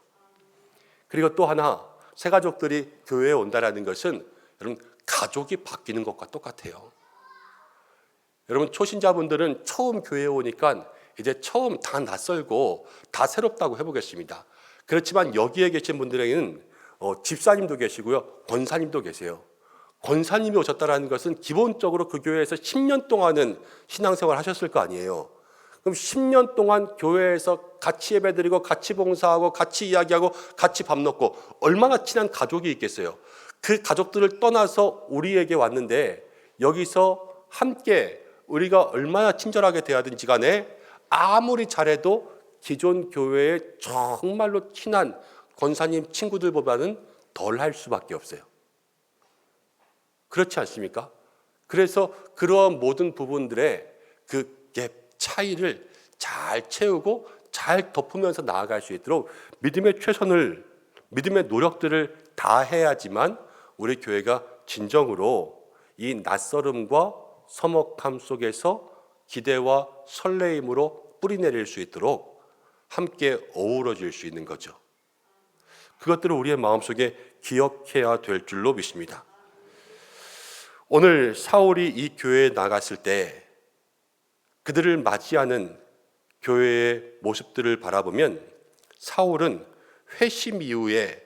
그리고 또 하나, 새 가족들이 교회에 온다는 것은 여러분 가족이 바뀌는 것과 똑같아요. 여러분, 초신자분들은 처음 교회에 오니까 이제 처음 다 낯설고 다 새롭다고 해보겠습니다. 그렇지만 여기에 계신 분들에게는 집사님도 계시고요, 권사님도 계세요. 권사님이 오셨다는 것은 기본적으로 그 교회에서 10년 동안은 신앙생활 하셨을 거 아니에요. 그럼 10년 동안 교회에서 같이 예배드리고 같이 봉사하고 같이 이야기하고 같이 밥 먹고 얼마나 친한 가족이 있겠어요. 그 가족들을 떠나서 우리에게 왔는데 여기서 함께 우리가 얼마나 친절하게 대하든지 간에 아무리 잘해도 기존 교회에 정말로 친한 권사님 친구들보다는 덜 할 수밖에 없어요. 그렇지 않습니까? 그래서 그러한 모든 부분들의 그 갭 차이를 잘 채우고 잘 덮으면서 나아갈 수 있도록 믿음의 최선을, 믿음의 노력들을 다해야지만 우리 교회가 진정으로 이 낯설음과 서먹함 속에서 기대와 설레임으로 뿌리내릴 수 있도록 함께 어우러질 수 있는 거죠. 그것들을 우리의 마음속에 기억해야 될 줄로 믿습니다. 오늘 사울이 이 교회에 나갔을 때 그들을 맞이하는 교회의 모습들을 바라보면 사울은 회심 이후에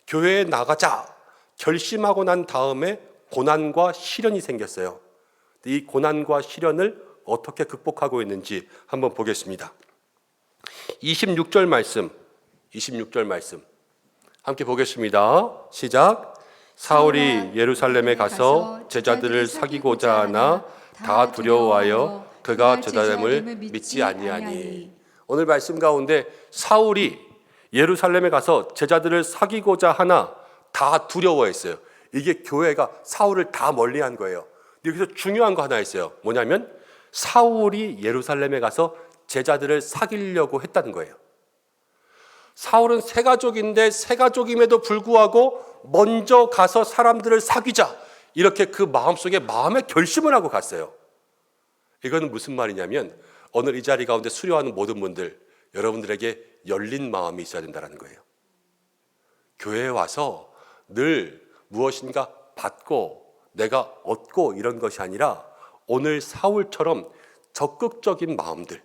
교회에 나가자 결심하고 난 다음에 고난과 시련이 생겼어요. 이 고난과 시련을 어떻게 극복하고 있는지 한번 보겠습니다. 26절 말씀 함께 보겠습니다. 시작. 사울이 예루살렘에 가서 제자들을 사귀고자 하나 다 두려워하여 그가 제자됨을 믿지 아니하니. 오늘 말씀 가운데 사울이 예루살렘에 가서 제자들을 사귀고자 하나 다 두려워했어요. 이게 교회가 사울을 다 멀리한 거예요. 여기서 중요한 거 하나 있어요. 뭐냐면 사울이 예루살렘에 가서 제자들을 사귀려고 했다는 거예요. 사울은 새 가족인데 새 가족임에도 불구하고 먼저 가서 사람들을 사귀자, 이렇게 그 마음속에 마음의 결심을 하고 갔어요. 이거는 무슨 말이냐면 오늘 이 자리 가운데 수료하는 모든 분들, 여러분들에게 열린 마음이 있어야 된다는 거예요. 교회에 와서 늘 무엇인가 받고 내가 얻고 이런 것이 아니라 오늘 사울처럼 적극적인 마음들,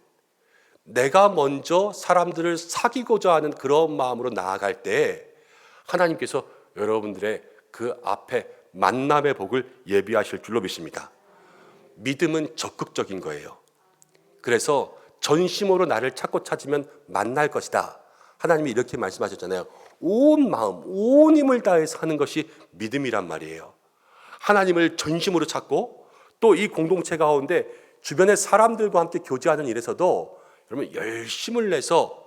내가 먼저 사람들을 사귀고자 하는 그런 마음으로 나아갈 때 하나님께서 여러분들의 그 앞에 만남의 복을 예비하실 줄로 믿습니다. 믿음은 적극적인 거예요. 그래서 전심으로 나를 찾으면 만날 것이다. 하나님이 이렇게 말씀하셨잖아요. 온 마음, 온 힘을 다해서 하는 것이 믿음이란 말이에요. 하나님을 전심으로 찾고 또 이 공동체 가운데 주변의 사람들과 함께 교제하는 일에서도 여러분 열심을 내서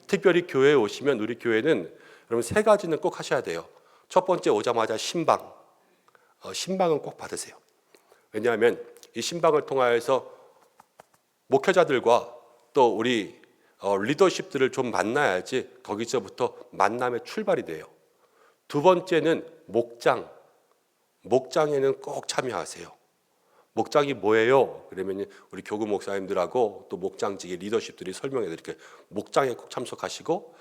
특별히 교회에 오시면 우리 교회는 여러분 세 가지는 꼭 하셔야 돼요. 첫 번째, 오자마자 신방은 꼭 받으세요. 왜냐하면 이 신방을 통하여서 목회자들과 또 우리 리더십들을 좀 만나야지 거기서부터 만남의 출발이 돼요. 두 번째는 목장에는 꼭 참여하세요. 목장이 뭐예요? 그러면 우리 교구 목사님들하고 또 목장직의 리더십들이 설명해 드릴게요. 목장에 꼭 참석하시고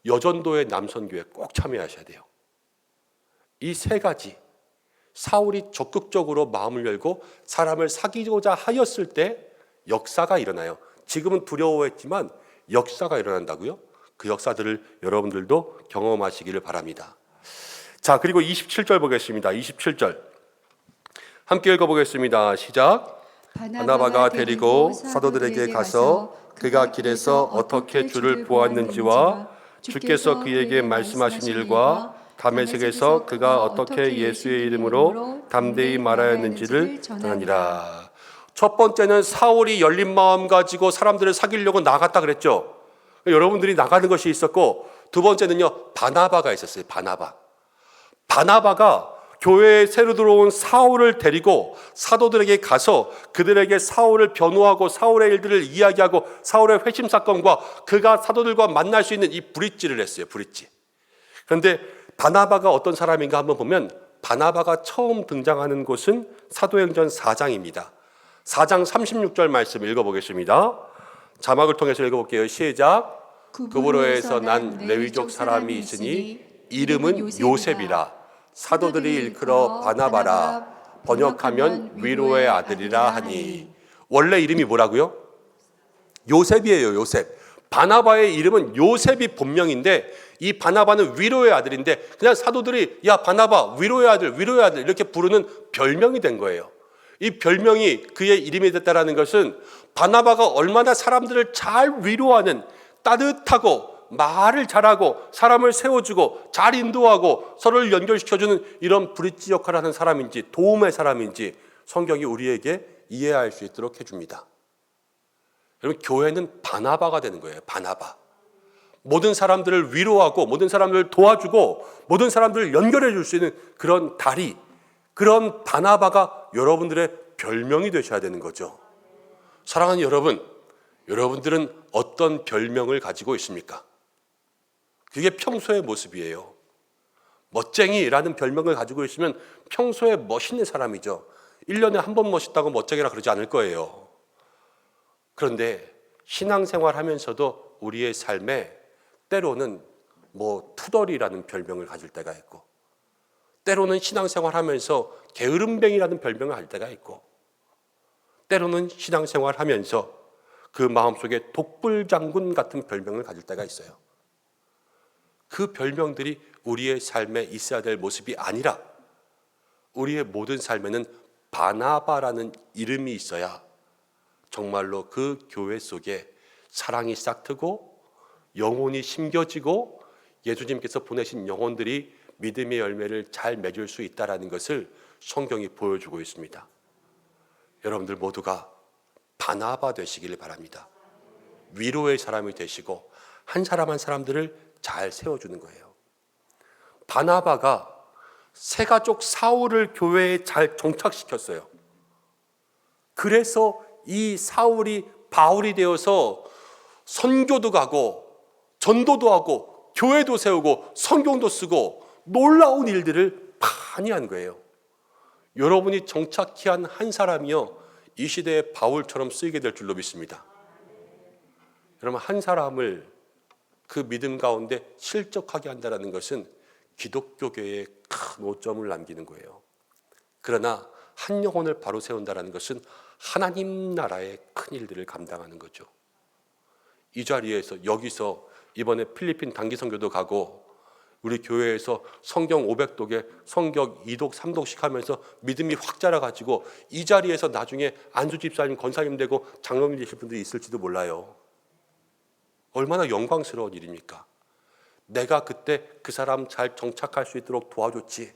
여전도의 남선교회 꼭 참여하셔야 돼요. 이 세 가지, 사울이 적극적으로 마음을 열고 사람을 사귀고자 하였을 때 역사가 일어나요. 지금은 두려워했지만 역사가 일어난다고요? 그 역사들을 여러분들도 경험하시기를 바랍니다. 자, 그리고 27절 보겠습니다. 27절 함께 읽어보겠습니다. 시작. 바나바가 데리고 사도들에게 가서 그가 길에서 어떻게 주를 보았는지와 주께서 그에게 말씀하신 일과 다메섹에서 그가 어떻게 예수의 이름으로 담대히 말하였는지를 전하니라. 첫 번째는 사울이 열린 마음 가지고 사람들을 사귀려고 나갔다 그랬죠. 여러분들이 나가는 것이 있었고, 두 번째는요, 바나바가 있었어요. 바나바가 교회에 새로 들어온 사울을 데리고 사도들에게 가서 그들에게 사울을 변호하고 사울의 일들을 이야기하고 사울의 회심 사건과 그가 사도들과 만날 수 있는 이 브릿지를 했어요. 브릿지. 그런데 바나바가 어떤 사람인가 한번 보면 바나바가 처음 등장하는 곳은 사도행전 4장입니다. 4장 36절 말씀 읽어보겠습니다. 자막을 통해서 읽어볼게요. 시작. 구브로에서 난 레위족 사람이 있으니 이름은 요셉이라. 사도들이 일컬어 바나바라. 번역하면 위로의 아들이라 하니. 원래 이름이 뭐라고요? 요셉이에요. 요셉. 바나바의 이름은 요셉이 본명인데 이 바나바는 위로의 아들인데 그냥 사도들이 야 바나바 위로의 아들 이렇게 부르는 별명이 된 거예요. 이 별명이 그의 이름이 됐다라는 것은 바나바가 얼마나 사람들을 잘 위로하는, 따뜻하고 말을 잘하고 사람을 세워주고 잘 인도하고 서로를 연결시켜주는 이런 브릿지 역할을 하는 사람인지 도움의 사람인지 성경이 우리에게 이해할 수 있도록 해줍니다. 여러분, 교회는 바나바가 되는 거예요. 바나바. 모든 사람들을 위로하고 모든 사람들을 도와주고 모든 사람들을 연결해 줄 수 있는 그런 다리, 그런 바나바가 여러분들의 별명이 되셔야 되는 거죠. 사랑하는 여러분, 여러분들은 어떤 별명을 가지고 있습니까? 그게 평소의 모습이에요. 멋쟁이라는 별명을 가지고 있으면 평소에 멋있는 사람이죠. 1년에 한 번 멋있다고 멋쟁이라 그러지 않을 거예요. 그런데 신앙생활 하면서도 우리의 삶에 때로는 투덜이라는 별명을 가질 때가 있고, 때로는 신앙생활 하면서 게으름뱅이라는 별명을 가질 때가 있고, 때로는 신앙생활 하면서 그 마음속에 독불장군 같은 별명을 가질 때가 있어요. 그 별명들이 우리의 삶에 있어야 될 모습이 아니라 우리의 모든 삶에는 바나바라는 이름이 있어야 정말로 그 교회 속에 사랑이 싹트고 영혼이 심겨지고 예수님께서 보내신 영혼들이 믿음의 열매를 잘 맺을 수 있다는 것을 성경이 보여주고 있습니다. 여러분들 모두가 바나바 되시기를 바랍니다. 위로의 사람이 되시고 한 사람 한 사람들을 잘 세워주는 거예요. 바나바가 세가족 사울을 교회에 잘 정착시켰어요. 그래서 이 사울이 바울이 되어서 선교도 가고 전도도 하고 교회도 세우고 성경도 쓰고 놀라운 일들을 많이 한 거예요. 여러분이 정착히 한 한 사람이요 이 시대의 바울처럼 쓰이게 될 줄로 믿습니다. 여러분 한 사람을 그 믿음 가운데 실적하게 한다는 것은 기독교계에 큰 오점을 남기는 거예요. 그러나 한 영혼을 바로 세운다는 것은 하나님 나라의 큰 일들을 감당하는 거죠. 이 자리에서 여기서 이번에 필리핀 단기 선교도 가고 우리 교회에서 성경 500독에 성경 2독 3독씩 하면서 믿음이 확 자라가지고 이 자리에서 나중에 안수 집사님 권사님 되고 장로님 되실 분들이 있을지도 몰라요. 얼마나 영광스러운 일입니까? 내가 그때 그 사람 잘 정착할 수 있도록 도와줬지.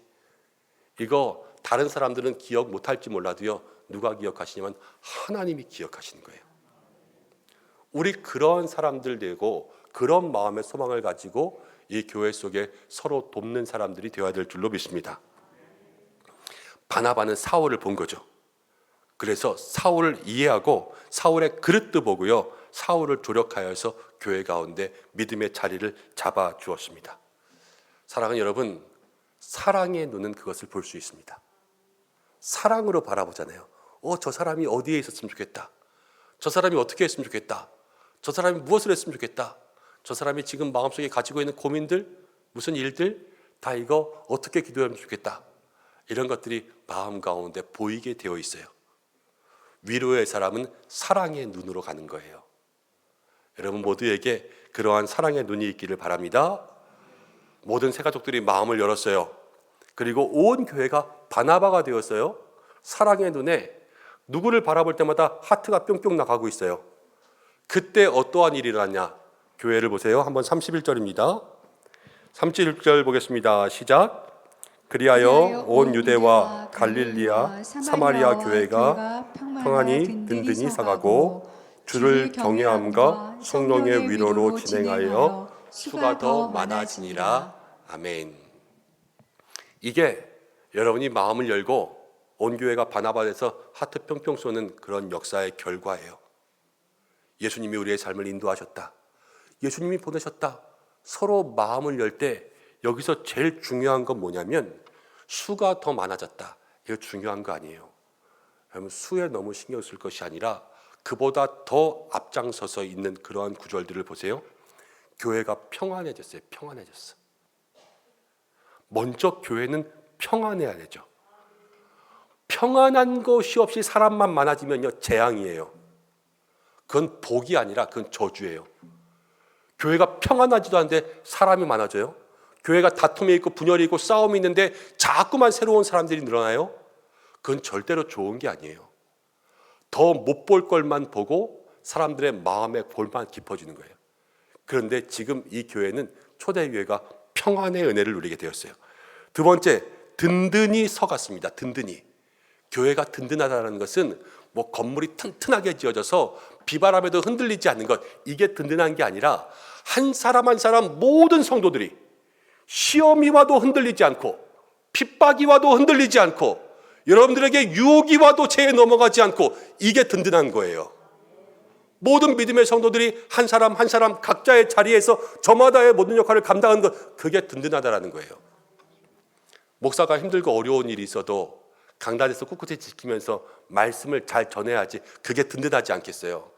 이거 다른 사람들은 기억 못할지 몰라도요 누가 기억하시냐면 하나님이 기억하시는 거예요. 우리 그런 사람들 되고 그런 마음의 소망을 가지고 이 교회 속에 서로 돕는 사람들이 되어야 될 줄로 믿습니다. 바나바는 사울을 본 거죠. 그래서 사울을 이해하고 사울의 그릇도 보고요 사울을 조력하여서 교회 가운데 믿음의 자리를 잡아 주었습니다. 사랑하는 여러분, 사랑의 눈은 그것을 볼 수 있습니다. 사랑으로 바라보잖아요. 저 사람이 어디에 있었으면 좋겠다. 저 사람이 어떻게 했으면 좋겠다. 저 사람이 무엇을 했으면 좋겠다. 저 사람이 지금 마음속에 가지고 있는 고민들, 무슨 일들 다 이거 어떻게 기도하면 좋겠다. 이런 것들이 마음 가운데 보이게 되어 있어요. 위로의 사람은 사랑의 눈으로 가는 거예요. 여러분 모두에게 그러한 사랑의 눈이 있기를 바랍니다. 모든 새가족들이 마음을 열었어요. 그리고 온 교회가 바나바가 되었어요. 사랑의 눈에 누구를 바라볼 때마다 하트가 뿅뿅 나가고 있어요. 그때 어떠한 일이 일어났냐? 교회를 보세요. 한번 31절입니다. 31절 보겠습니다. 시작. 그리하여 온 유대와 갈릴리아 사마리아 교회가 평안히 든든히 서가고 주를 경외함과 성령의 위로로 진행하여 수가 더 많아지니라. 아멘. 이게 여러분이 마음을 열고 온 교회가 바나바 돼서 하트 뿅뿅 쏘는 그런 역사의 결과예요. 예수님이 우리의 삶을 인도하셨다. 예수님이 보내셨다. 서로 마음을 열 때 여기서 제일 중요한 건 뭐냐면 수가 더 많아졌다. 이거 중요한 거 아니에요. 여러분 수에 너무 신경 쓸 것이 아니라 그보다 더 앞장서서 있는 그러한 구절들을 보세요. 교회가 평안해졌어요. 평안해졌어. 먼저 교회는 평안해야 되죠. 평안한 것이 없이 사람만 많아지면요 재앙이에요. 그건 복이 아니라 그건 저주예요. 교회가 평안하지도 않은데 사람이 많아져요. 교회가 다툼이 있고 분열이 있고 싸움이 있는데 자꾸만 새로운 사람들이 늘어나요. 그건 절대로 좋은 게 아니에요. 더 못 볼 것만 보고 사람들의 마음의 골만 깊어지는 거예요. 그런데 지금 이 교회는 초대교회가 평안의 은혜를 누리게 되었어요. 두 번째, 든든히 서갔습니다. 든든히. 교회가 든든하다는 것은 뭐 건물이 튼튼하게 지어져서 비바람에도 흔들리지 않는 것, 이게 든든한 게 아니라 한 사람 한 사람 모든 성도들이 시험이 와도 흔들리지 않고 핍박이 와도 흔들리지 않고 여러분들에게 유혹이 와도 죄에 넘어가지 않고, 이게 든든한 거예요. 모든 믿음의 성도들이 한 사람 한 사람 각자의 자리에서 저마다의 모든 역할을 감당하는 것, 그게 든든하다라는 거예요. 목사가 힘들고 어려운 일이 있어도 강단에서 꿋꿋이 지키면서 말씀을 잘 전해야지, 그게 든든하지 않겠어요?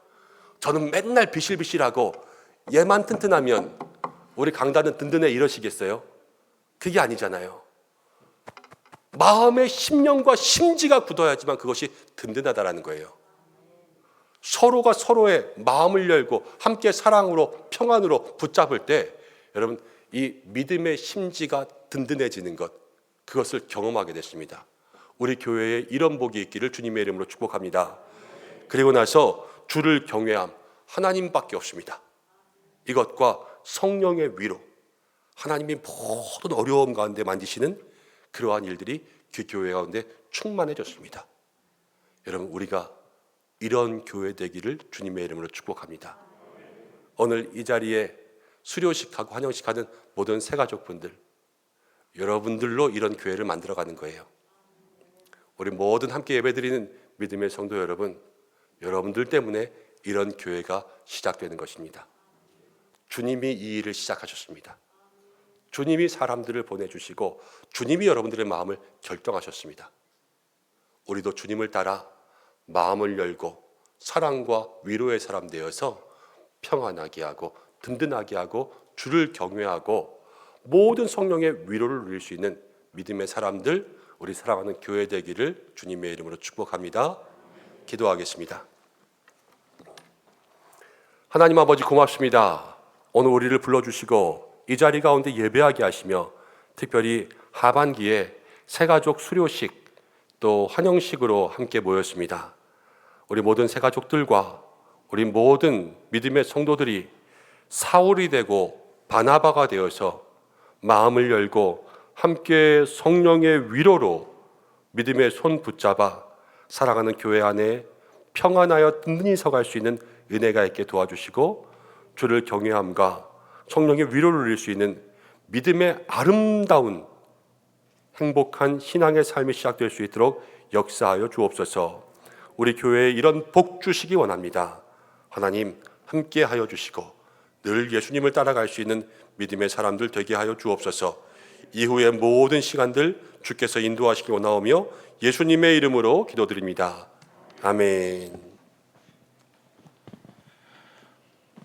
저는 맨날 비실비실하고 얘만 튼튼하면 우리 강단은 든든해 이러시겠어요? 그게 아니잖아요. 마음의 심령과 심지가 굳어야지만 그것이 든든하다라는 거예요. 서로가 서로의 마음을 열고 함께 사랑으로 평안으로 붙잡을 때 여러분 이 믿음의 심지가 든든해지는 것, 그것을 경험하게 됐습니다. 우리 교회에 이런 복이 있기를 주님의 이름으로 축복합니다. 그리고 나서 주를 경외함, 하나님밖에 없습니다. 이것과 성령의 위로, 하나님이 모든 어려움 가운데 만지시는 그러한 일들이 그 교회 가운데 충만해졌습니다. 여러분 우리가 이런 교회 되기를 주님의 이름으로 축복합니다. 오늘 이 자리에 수료식하고 환영식하는 모든 새가족분들, 여러분들로 이런 교회를 만들어가는 거예요. 우리 모든 함께 예배드리는 믿음의 성도 여러분, 여러분들 때문에 이런 교회가 시작되는 것입니다. 주님이 이 일을 시작하셨습니다. 주님이 사람들을 보내주시고 주님이 여러분들의 마음을 결정하셨습니다. 우리도 주님을 따라 마음을 열고 사랑과 위로의 사람 되어서 평안하게 하고 든든하게 하고 주를 경외하고 모든 성령의 위로를 누릴 수 있는 믿음의 사람들, 우리 사랑하는 교회 되기를 주님의 이름으로 축복합니다. 기도하겠습니다. 하나님 아버지 고맙습니다. 오늘 우리를 불러주시고 이 자리 가운데 예배하게 하시며 특별히 하반기에 새가족 수료식 또 환영식으로 함께 모였습니다. 우리 모든 새가족들과 우리 모든 믿음의 성도들이 사울이 되고 바나바가 되어서 마음을 열고 함께 성령의 위로로 믿음의 손 붙잡아 살아가는 교회 안에 평안하여 든든히 서갈 수 있는 은혜가 있게 도와주시고 주를 경외함과 성령의 위로를 누릴 수 있는 믿음의 아름다운 행복한 신앙의 삶이 시작될 수 있도록 역사하여 주옵소서. 우리 교회에 이런 복 주시기 원합니다. 하나님 함께하여 주시고 늘 예수님을 따라갈 수 있는 믿음의 사람들 되게 하여 주옵소서. 이후의 모든 시간들 주께서 인도하시기 원하오며 예수님의 이름으로 기도드립니다. 아멘.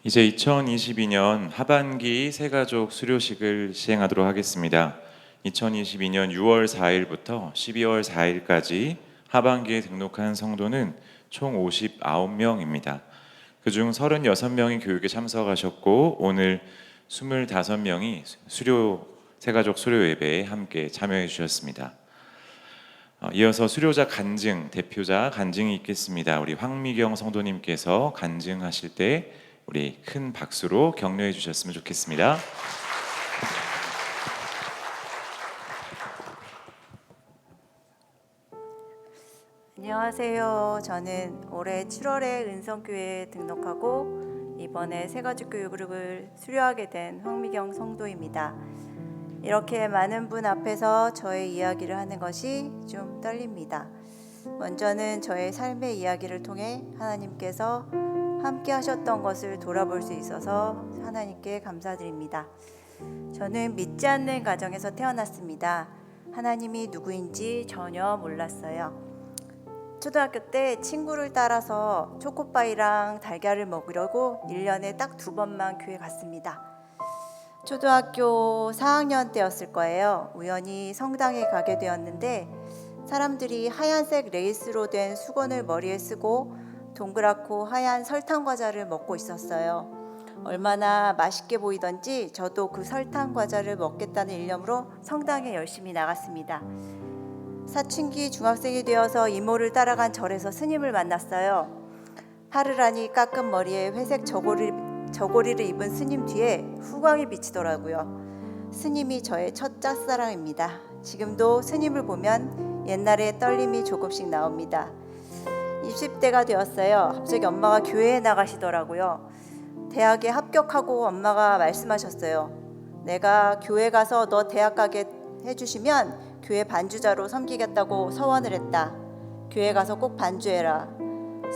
이제 2022년 하반기 새가족 수료식을 시행하도록 하겠습니다. 2022년 6월 4일부터 12월 4일까지 하반기에 등록한 성도는 총 59명입니다. 그중 36명이 교육에 참석하셨고 오늘 25명이 새가족 수료 예배에 함께 참여해 주셨습니다. 이어서 수료자 간증, 대표자 간증이 있겠습니다. 우리 황미경 성도님께서 간증하실 때 우리 큰 박수로 격려해 주셨으면 좋겠습니다. 안녕하세요. 저는 올해 7월에 은성교회에 등록하고 이번에 새가족 교육을 수료하게 된 황미경 성도입니다. 이렇게 많은 분 앞에서 저의 이야기를 하는 것이 좀 떨립니다. 먼저는 저의 삶의 이야기를 통해 하나님께서 함께 하셨던 것을 돌아볼 수 있어서 하나님께 감사드립니다. 저는 믿지 않는 가정에서 태어났습니다. 하나님이 누구인지 전혀 몰랐어요. 초등학교 때 친구를 따라서 초코파이랑 달걀을 먹으려고 1년에 딱 2번만 교회 갔습니다. 초등학교 4학년 때였을 거예요. 우연히 성당에 가게 되었는데 사람들이 하얀색 레이스로 된 수건을 머리에 쓰고 동그랗고 하얀 설탕 과자를 먹고 있었어요. 얼마나 맛있게 보이던지 저도 그 설탕 과자를 먹겠다는 일념으로 성당에 열심히 나갔습니다. 사춘기 중학생이 되어서 이모를 따라간 절에서 스님을 만났어요. 하르라니 깎은 머리에 회색 저고리를 입은 스님 뒤에 후광이 비치더라고요. 스님이 저의 첫 짝사랑입니다. 지금도 스님을 보면 옛날의 떨림이 조금씩 나옵니다. 20대가 되었어요. 갑자기 엄마가 교회에 나가시더라고요. 대학에 합격하고 엄마가 말씀하셨어요. 내가 교회 가서 너 대학 가게 해주시면 교회 반주자로 섬기겠다고 서원을 했다. 교회 가서 꼭 반주해라.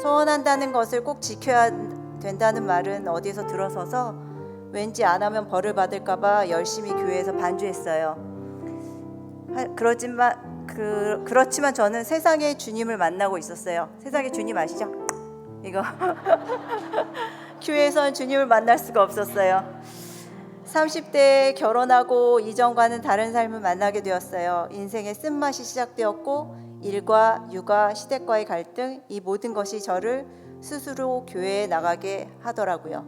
서원한다는 것을 꼭 지켜야 된다는 말은 어디서 들어서서 왠지 안 하면 벌을 받을까 봐 열심히 교회에서 반주했어요. 그렇지만 저는 세상의 주님을 만나고 있었어요. 세상의 주님 아시죠? 이거 교회에서는 주님을 만날 수가 없었어요. 30대에 결혼하고 이전과는 다른 삶을 만나게 되었어요. 인생의 쓴맛이 시작되었고 일과 육아, 시댁과의 갈등, 이 모든 것이 저를 스스로 교회에 나가게 하더라고요.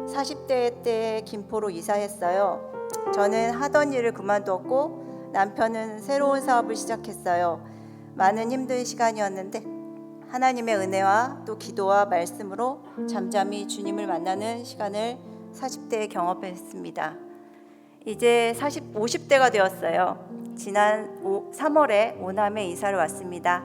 40대 때 김포로 이사했어요. 저는 하던 일을 그만두었고 남편은 새로운 사업을 시작했어요. 많은 힘든 시간이었는데 하나님의 은혜와 또 기도와 말씀으로 잠잠히 주님을 만나는 시간을 40대에 경험했습니다. 이제 50대가 되었어요. 지난 3월에 오남에 이사를 왔습니다.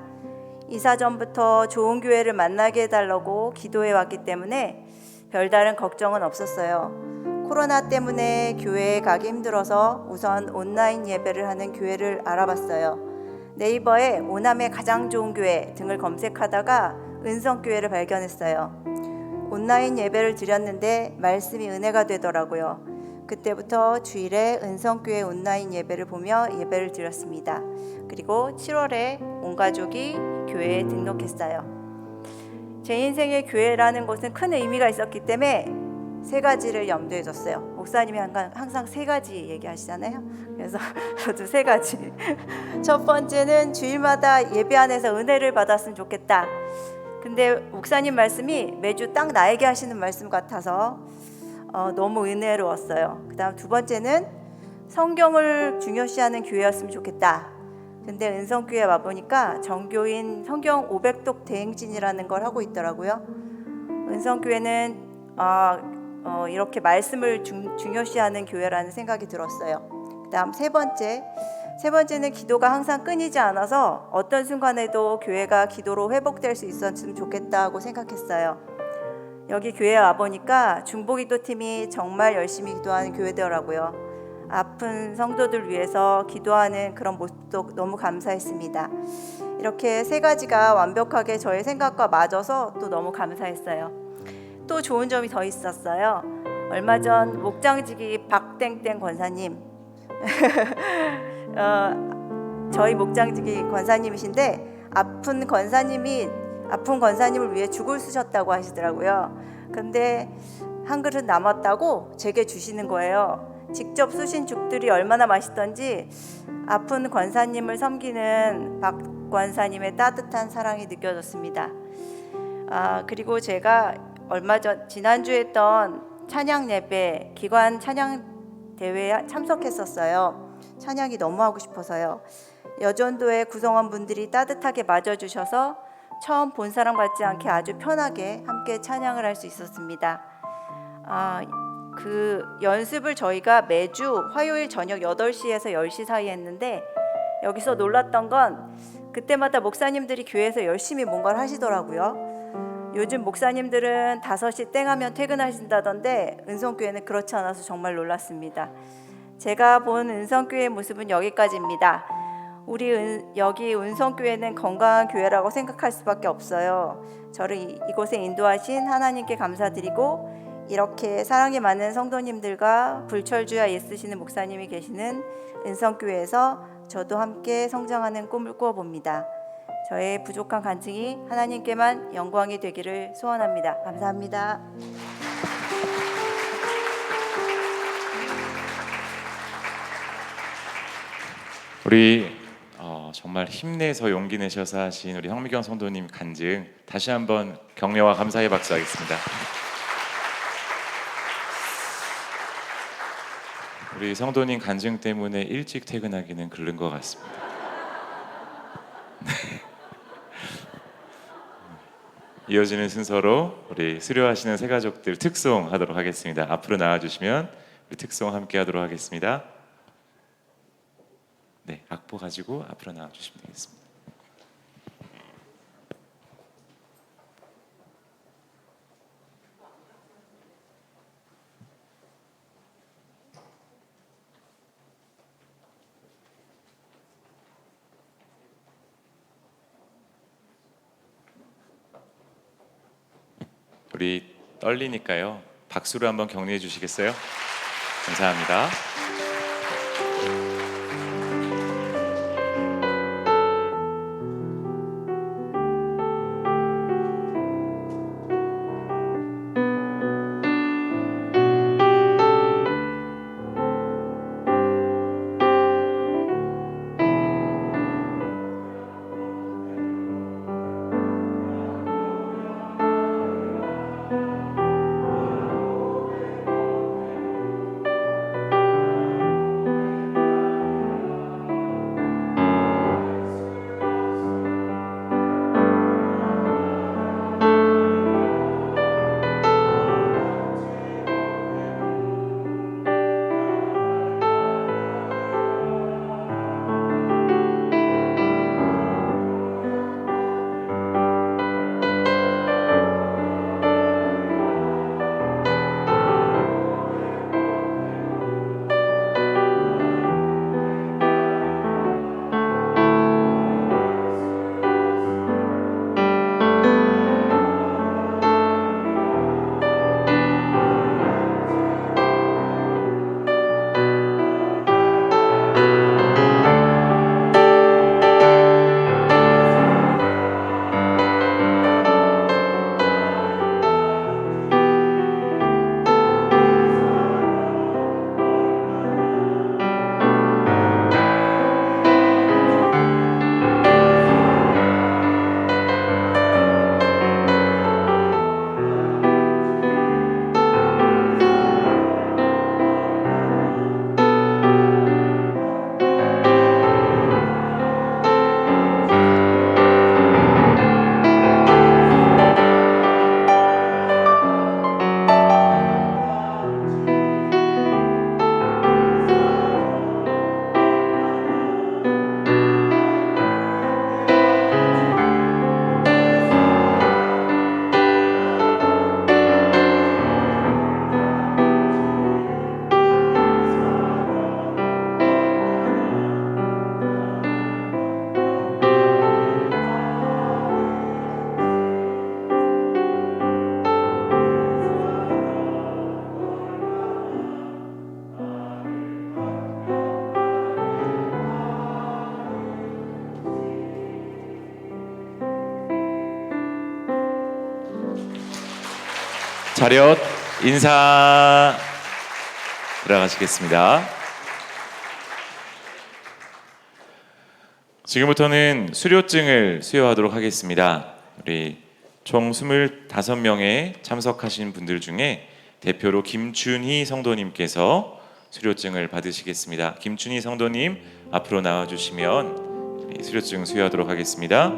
이사 전부터 좋은 교회를 만나게 해달라고 기도해 왔기 때문에 별다른 걱정은 없었어요. 코로나 때문에 교회에 가기 힘들어서 우선 온라인 예배를 하는 교회를 알아봤어요. 네이버에 오남의 가장 좋은 교회 등을 검색하다가 은성교회를 발견했어요. 온라인 예배를 드렸는데 말씀이 은혜가 되더라고요. 그때부터 주일에 은성교회 온라인 예배를 보며 예배를 드렸습니다. 그리고 7월에 온 가족이 교회에 등록했어요. 제 인생의 교회라는 곳은 큰 의미가 있었기 때문에 세 가지를 염두에 뒀어요. 목사님이 항상 세 가지 얘기하시잖아요. 그래서 저도 세 가지. 첫 번째는 주일마다 예배 안에서 은혜를 받았으면 좋겠다. 근데 목사님 말씀이 매주 딱 나에게 하시는 말씀 같아서 너무 은혜로웠어요. 그다음 두 번째는 성경을 중요시하는 교회였으면 좋겠다. 근데 은성교회 와보니까 정교인 성경 500독 대행진이라는 걸 하고 있더라고요. 은성교회는 이렇게 말씀을 중요시하는 교회라는 생각이 들었어요. 그다음 세 번째는 기도가 항상 끊이지 않아서 어떤 순간에도 교회가 기도로 회복될 수 있었으면 좋겠다고 생각했어요. 여기 교회에 와보니까 중보기도 팀이 정말 열심히 기도하는 교회더라고요. 아픈 성도들 위해서 기도하는 그런 모습도 너무 감사했습니다. 이렇게 세 가지가 완벽하게 저의 생각과 맞아서 또 너무 감사했어요. 또 좋은 점이 더 있었어요. 얼마 전 목장지기 박땡땡 권사님 저희 목장지기 권사님이신데 아픈 권사님을 위해 죽을 쓰셨다고 하시더라고요. 근데 한 그릇 남았다고 제게 주시는 거예요. 직접 쑤신 죽들이 얼마나 맛있던지 아픈 권사님을 섬기는 박 권사님의 따뜻한 사랑이 느껴졌습니다. 그리고 제가 지난주에 했던 찬양 예배 기관 찬양 대회에 참석했었어요. 찬양이 너무 하고 싶어서요. 여전도의 구성원분들이 따뜻하게 맞아주셔서 처음 본 사람 같지 않게 아주 편하게 함께 찬양을 할 수 있었습니다. 그 연습을 저희가 매주 화요일 저녁 8시에서 10시 사이에 했는데 여기서 놀랐던 건 그때마다 목사님들이 교회에서 열심히 뭔가를 하시더라고요. 요즘 목사님들은 5시 땡 하면 퇴근하신다던데 은성교회는 그렇지 않아서 정말 놀랐습니다. 제가 본 은성교회의 모습은 여기까지입니다. 여기 은성교회는 건강한 교회라고 생각할 수밖에 없어요. 저를 이곳에 인도하신 하나님께 감사드리고 이렇게 사랑이 많은 성도님들과 불철주야 애쓰시는 목사님이 계시는 은성교회에서 저도 함께 성장하는 꿈을 꾸어봅니다. 저의 부족한 간증이 하나님께만 영광이 되기를 소원합니다. 감사합니다. 우리 정말 힘내서 용기 내셔서 하신 우리 황미경 성도님 간증 다시 한번 격려와 감사의 박수 하겠습니다. 우리 성도님 간증 때문에 일찍 퇴근하기는 글른 것 같습니다. 이어지는 순서로 우리 수료하시는 새가족들 특송 하도록 하겠습니다. 앞으로 나와주시면 우리 특송 함께 하도록 하겠습니다. 네, 악보 가지고 앞으로 나와주시면 되겠습니다. 우리 떨리니까요. 박수로 한번 격려해 주시겠어요? 감사합니다. 차렷 인사 들어가시겠습니다. 지금부터는 수료증을 수여하도록 하겠습니다. 우리 총 25명의 참석하신 분들 중에 대표로 김춘희 성도님께서 수료증을 받으시겠습니다. 김춘희 성도님 앞으로 나와주시면 수료증 수여하도록 하겠습니다.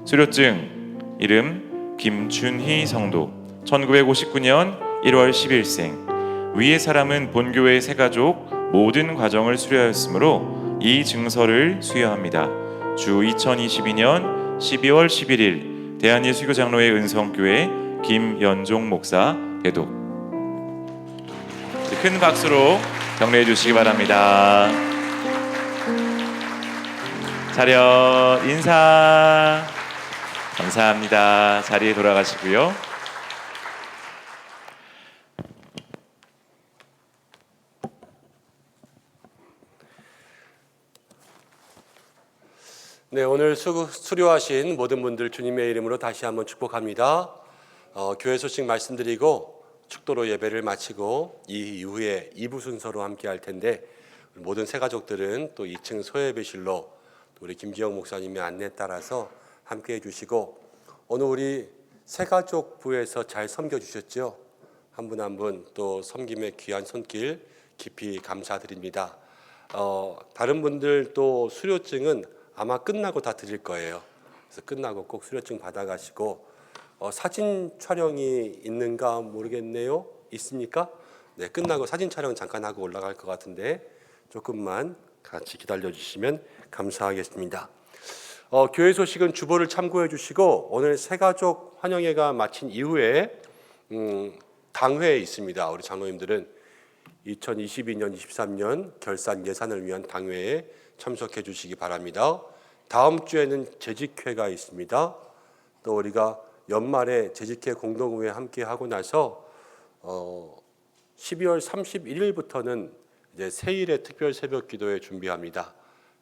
수료증 이름 김춘희 성도, 1959년 1월 10일생, 위의 사람은 본교회 새가족 모든 과정을 수료하였으므로 이 증서를 수여합니다. 주 2022년 12월 11일 대한예수교장로회 은성교회 김연종 목사 대독. 큰 박수로 격려해 주시기 바랍니다. 차렷 인사. 감사합니다. 자리에 돌아가시고요. 네, 오늘 수료하신 모든 분들 주님의 이름으로 다시 한번 축복합니다. 교회 소식 말씀드리고 축도로 예배를 마치고 이 이후에 2부 순서로 함께 할 텐데, 모든 새가족들은 또 2층 소예배실로 또 우리 김기영 목사님의 안내에 따라서 함께 해주시고, 오늘 우리 새가족부에서 잘 섬겨주셨죠? 한 분 한 분 또 섬김의 귀한 손길 깊이 감사드립니다. 다른 분들 또 수료증은 아마 끝나고 다 드릴 거예요. 그래서 끝나고 꼭 수료증 받아가시고, 사진 촬영이 있는가 모르겠네요. 있습니까? 네, 끝나고 사진 촬영 잠깐 하고 올라갈 것 같은데 조금만 같이 기다려 주시면 감사하겠습니다. 교회 소식은 주보를 참고해 주시고, 오늘 새가족 환영회가 마친 이후에 당회에 있습니다. 우리 장로님들은 2022년, 23년 결산 예산을 위한 당회에 참석해 주시기 바랍니다. 다음 주에는 재직회가 있습니다. 또 우리가 연말에 재직회 공동회에 함께 하고 나서 12월 31일부터는 이제 새일의 특별 새벽 기도회 준비합니다.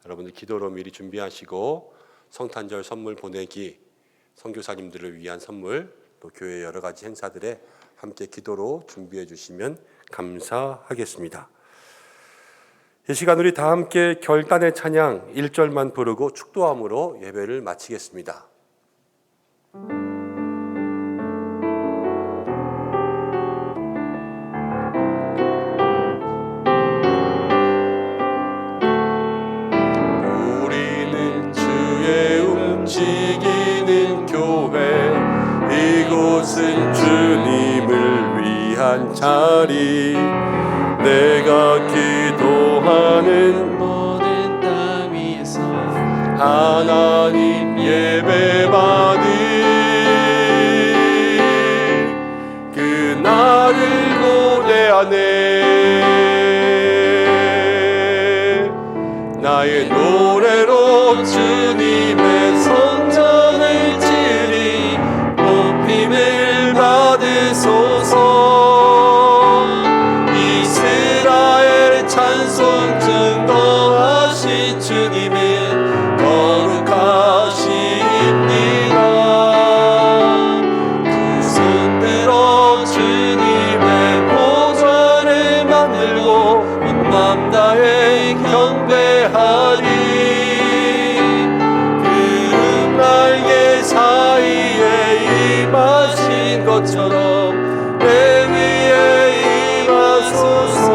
여러분들 기도로 미리 준비하시고, 성탄절 선물 보내기, 선교사님들을 위한 선물, 또 교회 여러 가지 행사들에 함께 기도로 준비해 주시면 감사하겠습니다. 이 시간 우리 다 함께 결단의 찬양 1절만 부르고 축도함으로 예배를 마치겠습니다. 우리는 주의 움직이는 교회, 이곳은 주님을 위한 자리, 내가 기도하는 모든 땅 위에서 하나님 예배받으 그날을 고대하네. 나의 노래로 주님의 성전을 지리 높임을 받으소서. 찬송 증거하신 주님은 거룩하십니다. 두 손 들어 주님의 보좌를 만들고 온 맘 다해 경배하리. 구름 날개 사이에 임하신 것처럼 내 위에 임하소서.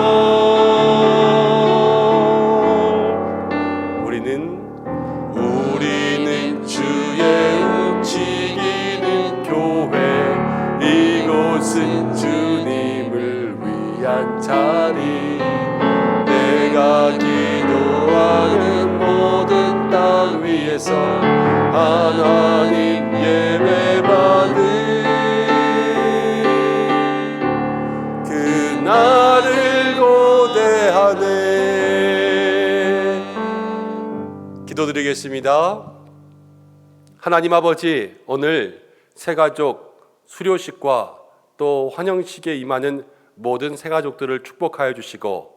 우리는 주의 움직이는 교회, 이곳은 주님을 위한 자리, 내가 기도하는 모든 땅 위에서 하나님 예배받으 그날을 고대하네. 기도드리겠습니다. 하나님 아버지, 오늘 새가족 수료식과 또 환영식에 임하는 모든 새가족들을 축복하여 주시고,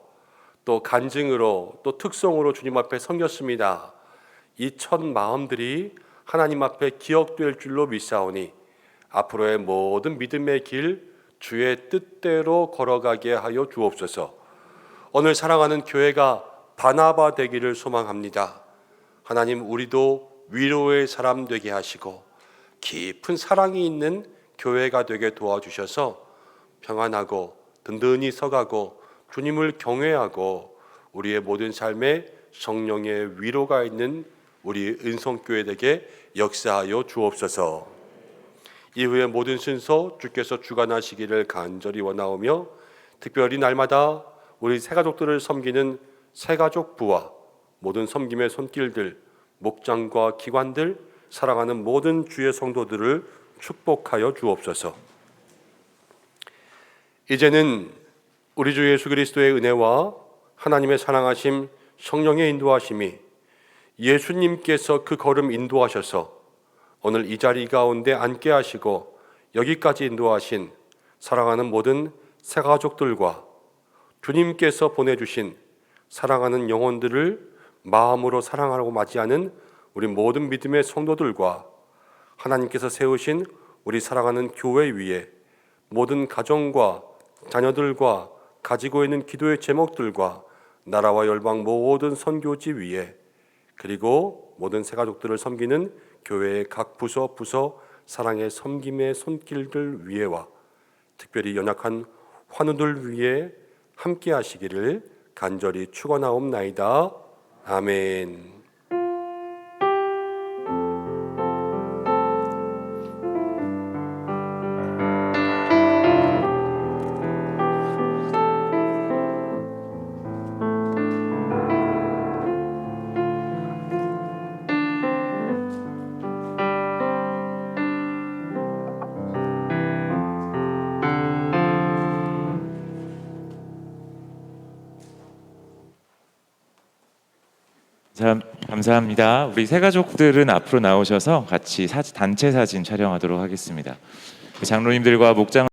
또 간증으로 또 특송으로 주님 앞에 섬겼습니다. 이 첫 마음들이 하나님 앞에 기억될 줄로 믿사오니 앞으로의 모든 믿음의 길 주의 뜻대로 걸어가게 하여 주옵소서. 오늘 사랑하는 교회가 바나바 되기를 소망합니다. 하나님, 우리도 위로의 사람 되게 하시고 깊은 사랑이 있는 교회가 되게 도와주셔서 평안하고 든든히 서가고 주님을 경외하고 우리의 모든 삶에 성령의 위로가 있는 우리 은성교회에게 역사하여 주옵소서. 이후의 모든 순서 주께서 주관하시기를 간절히 원하오며, 특별히 날마다 우리 새가족들을 섬기는 새가족부와 모든 섬김의 손길들, 목장과 기관들, 사랑하는 모든 주의 성도들을 축복하여 주옵소서. 이제는 우리 주 예수 그리스도의 은혜와 하나님의 사랑하심, 성령의 인도하심이 예수님께서 그 걸음 인도하셔서 오늘 이 자리 가운데 앉게 하시고 여기까지 인도하신 사랑하는 모든 새가족들과 주님께서 보내주신 사랑하는 영혼들을 마음으로 사랑하고 맞이하는 우리 모든 믿음의 성도들과 하나님께서 세우신 우리 사랑하는 교회 위에 모든 가정과 자녀들과 가지고 있는 기도의 제목들과 나라와 열방 모든 선교지 위에, 그리고 모든 새가족들을 섬기는 교회의 각 부서 사랑의 섬김의 손길들 위에와 특별히 연약한 환우들 위에 함께 하시기를 간절히 축원하옵나이다. 아멘. 감사합니다. 우리 새가족들은 앞으로 나오셔서 같이 단체 사진 촬영하도록 하겠습니다. 장로님들과 목장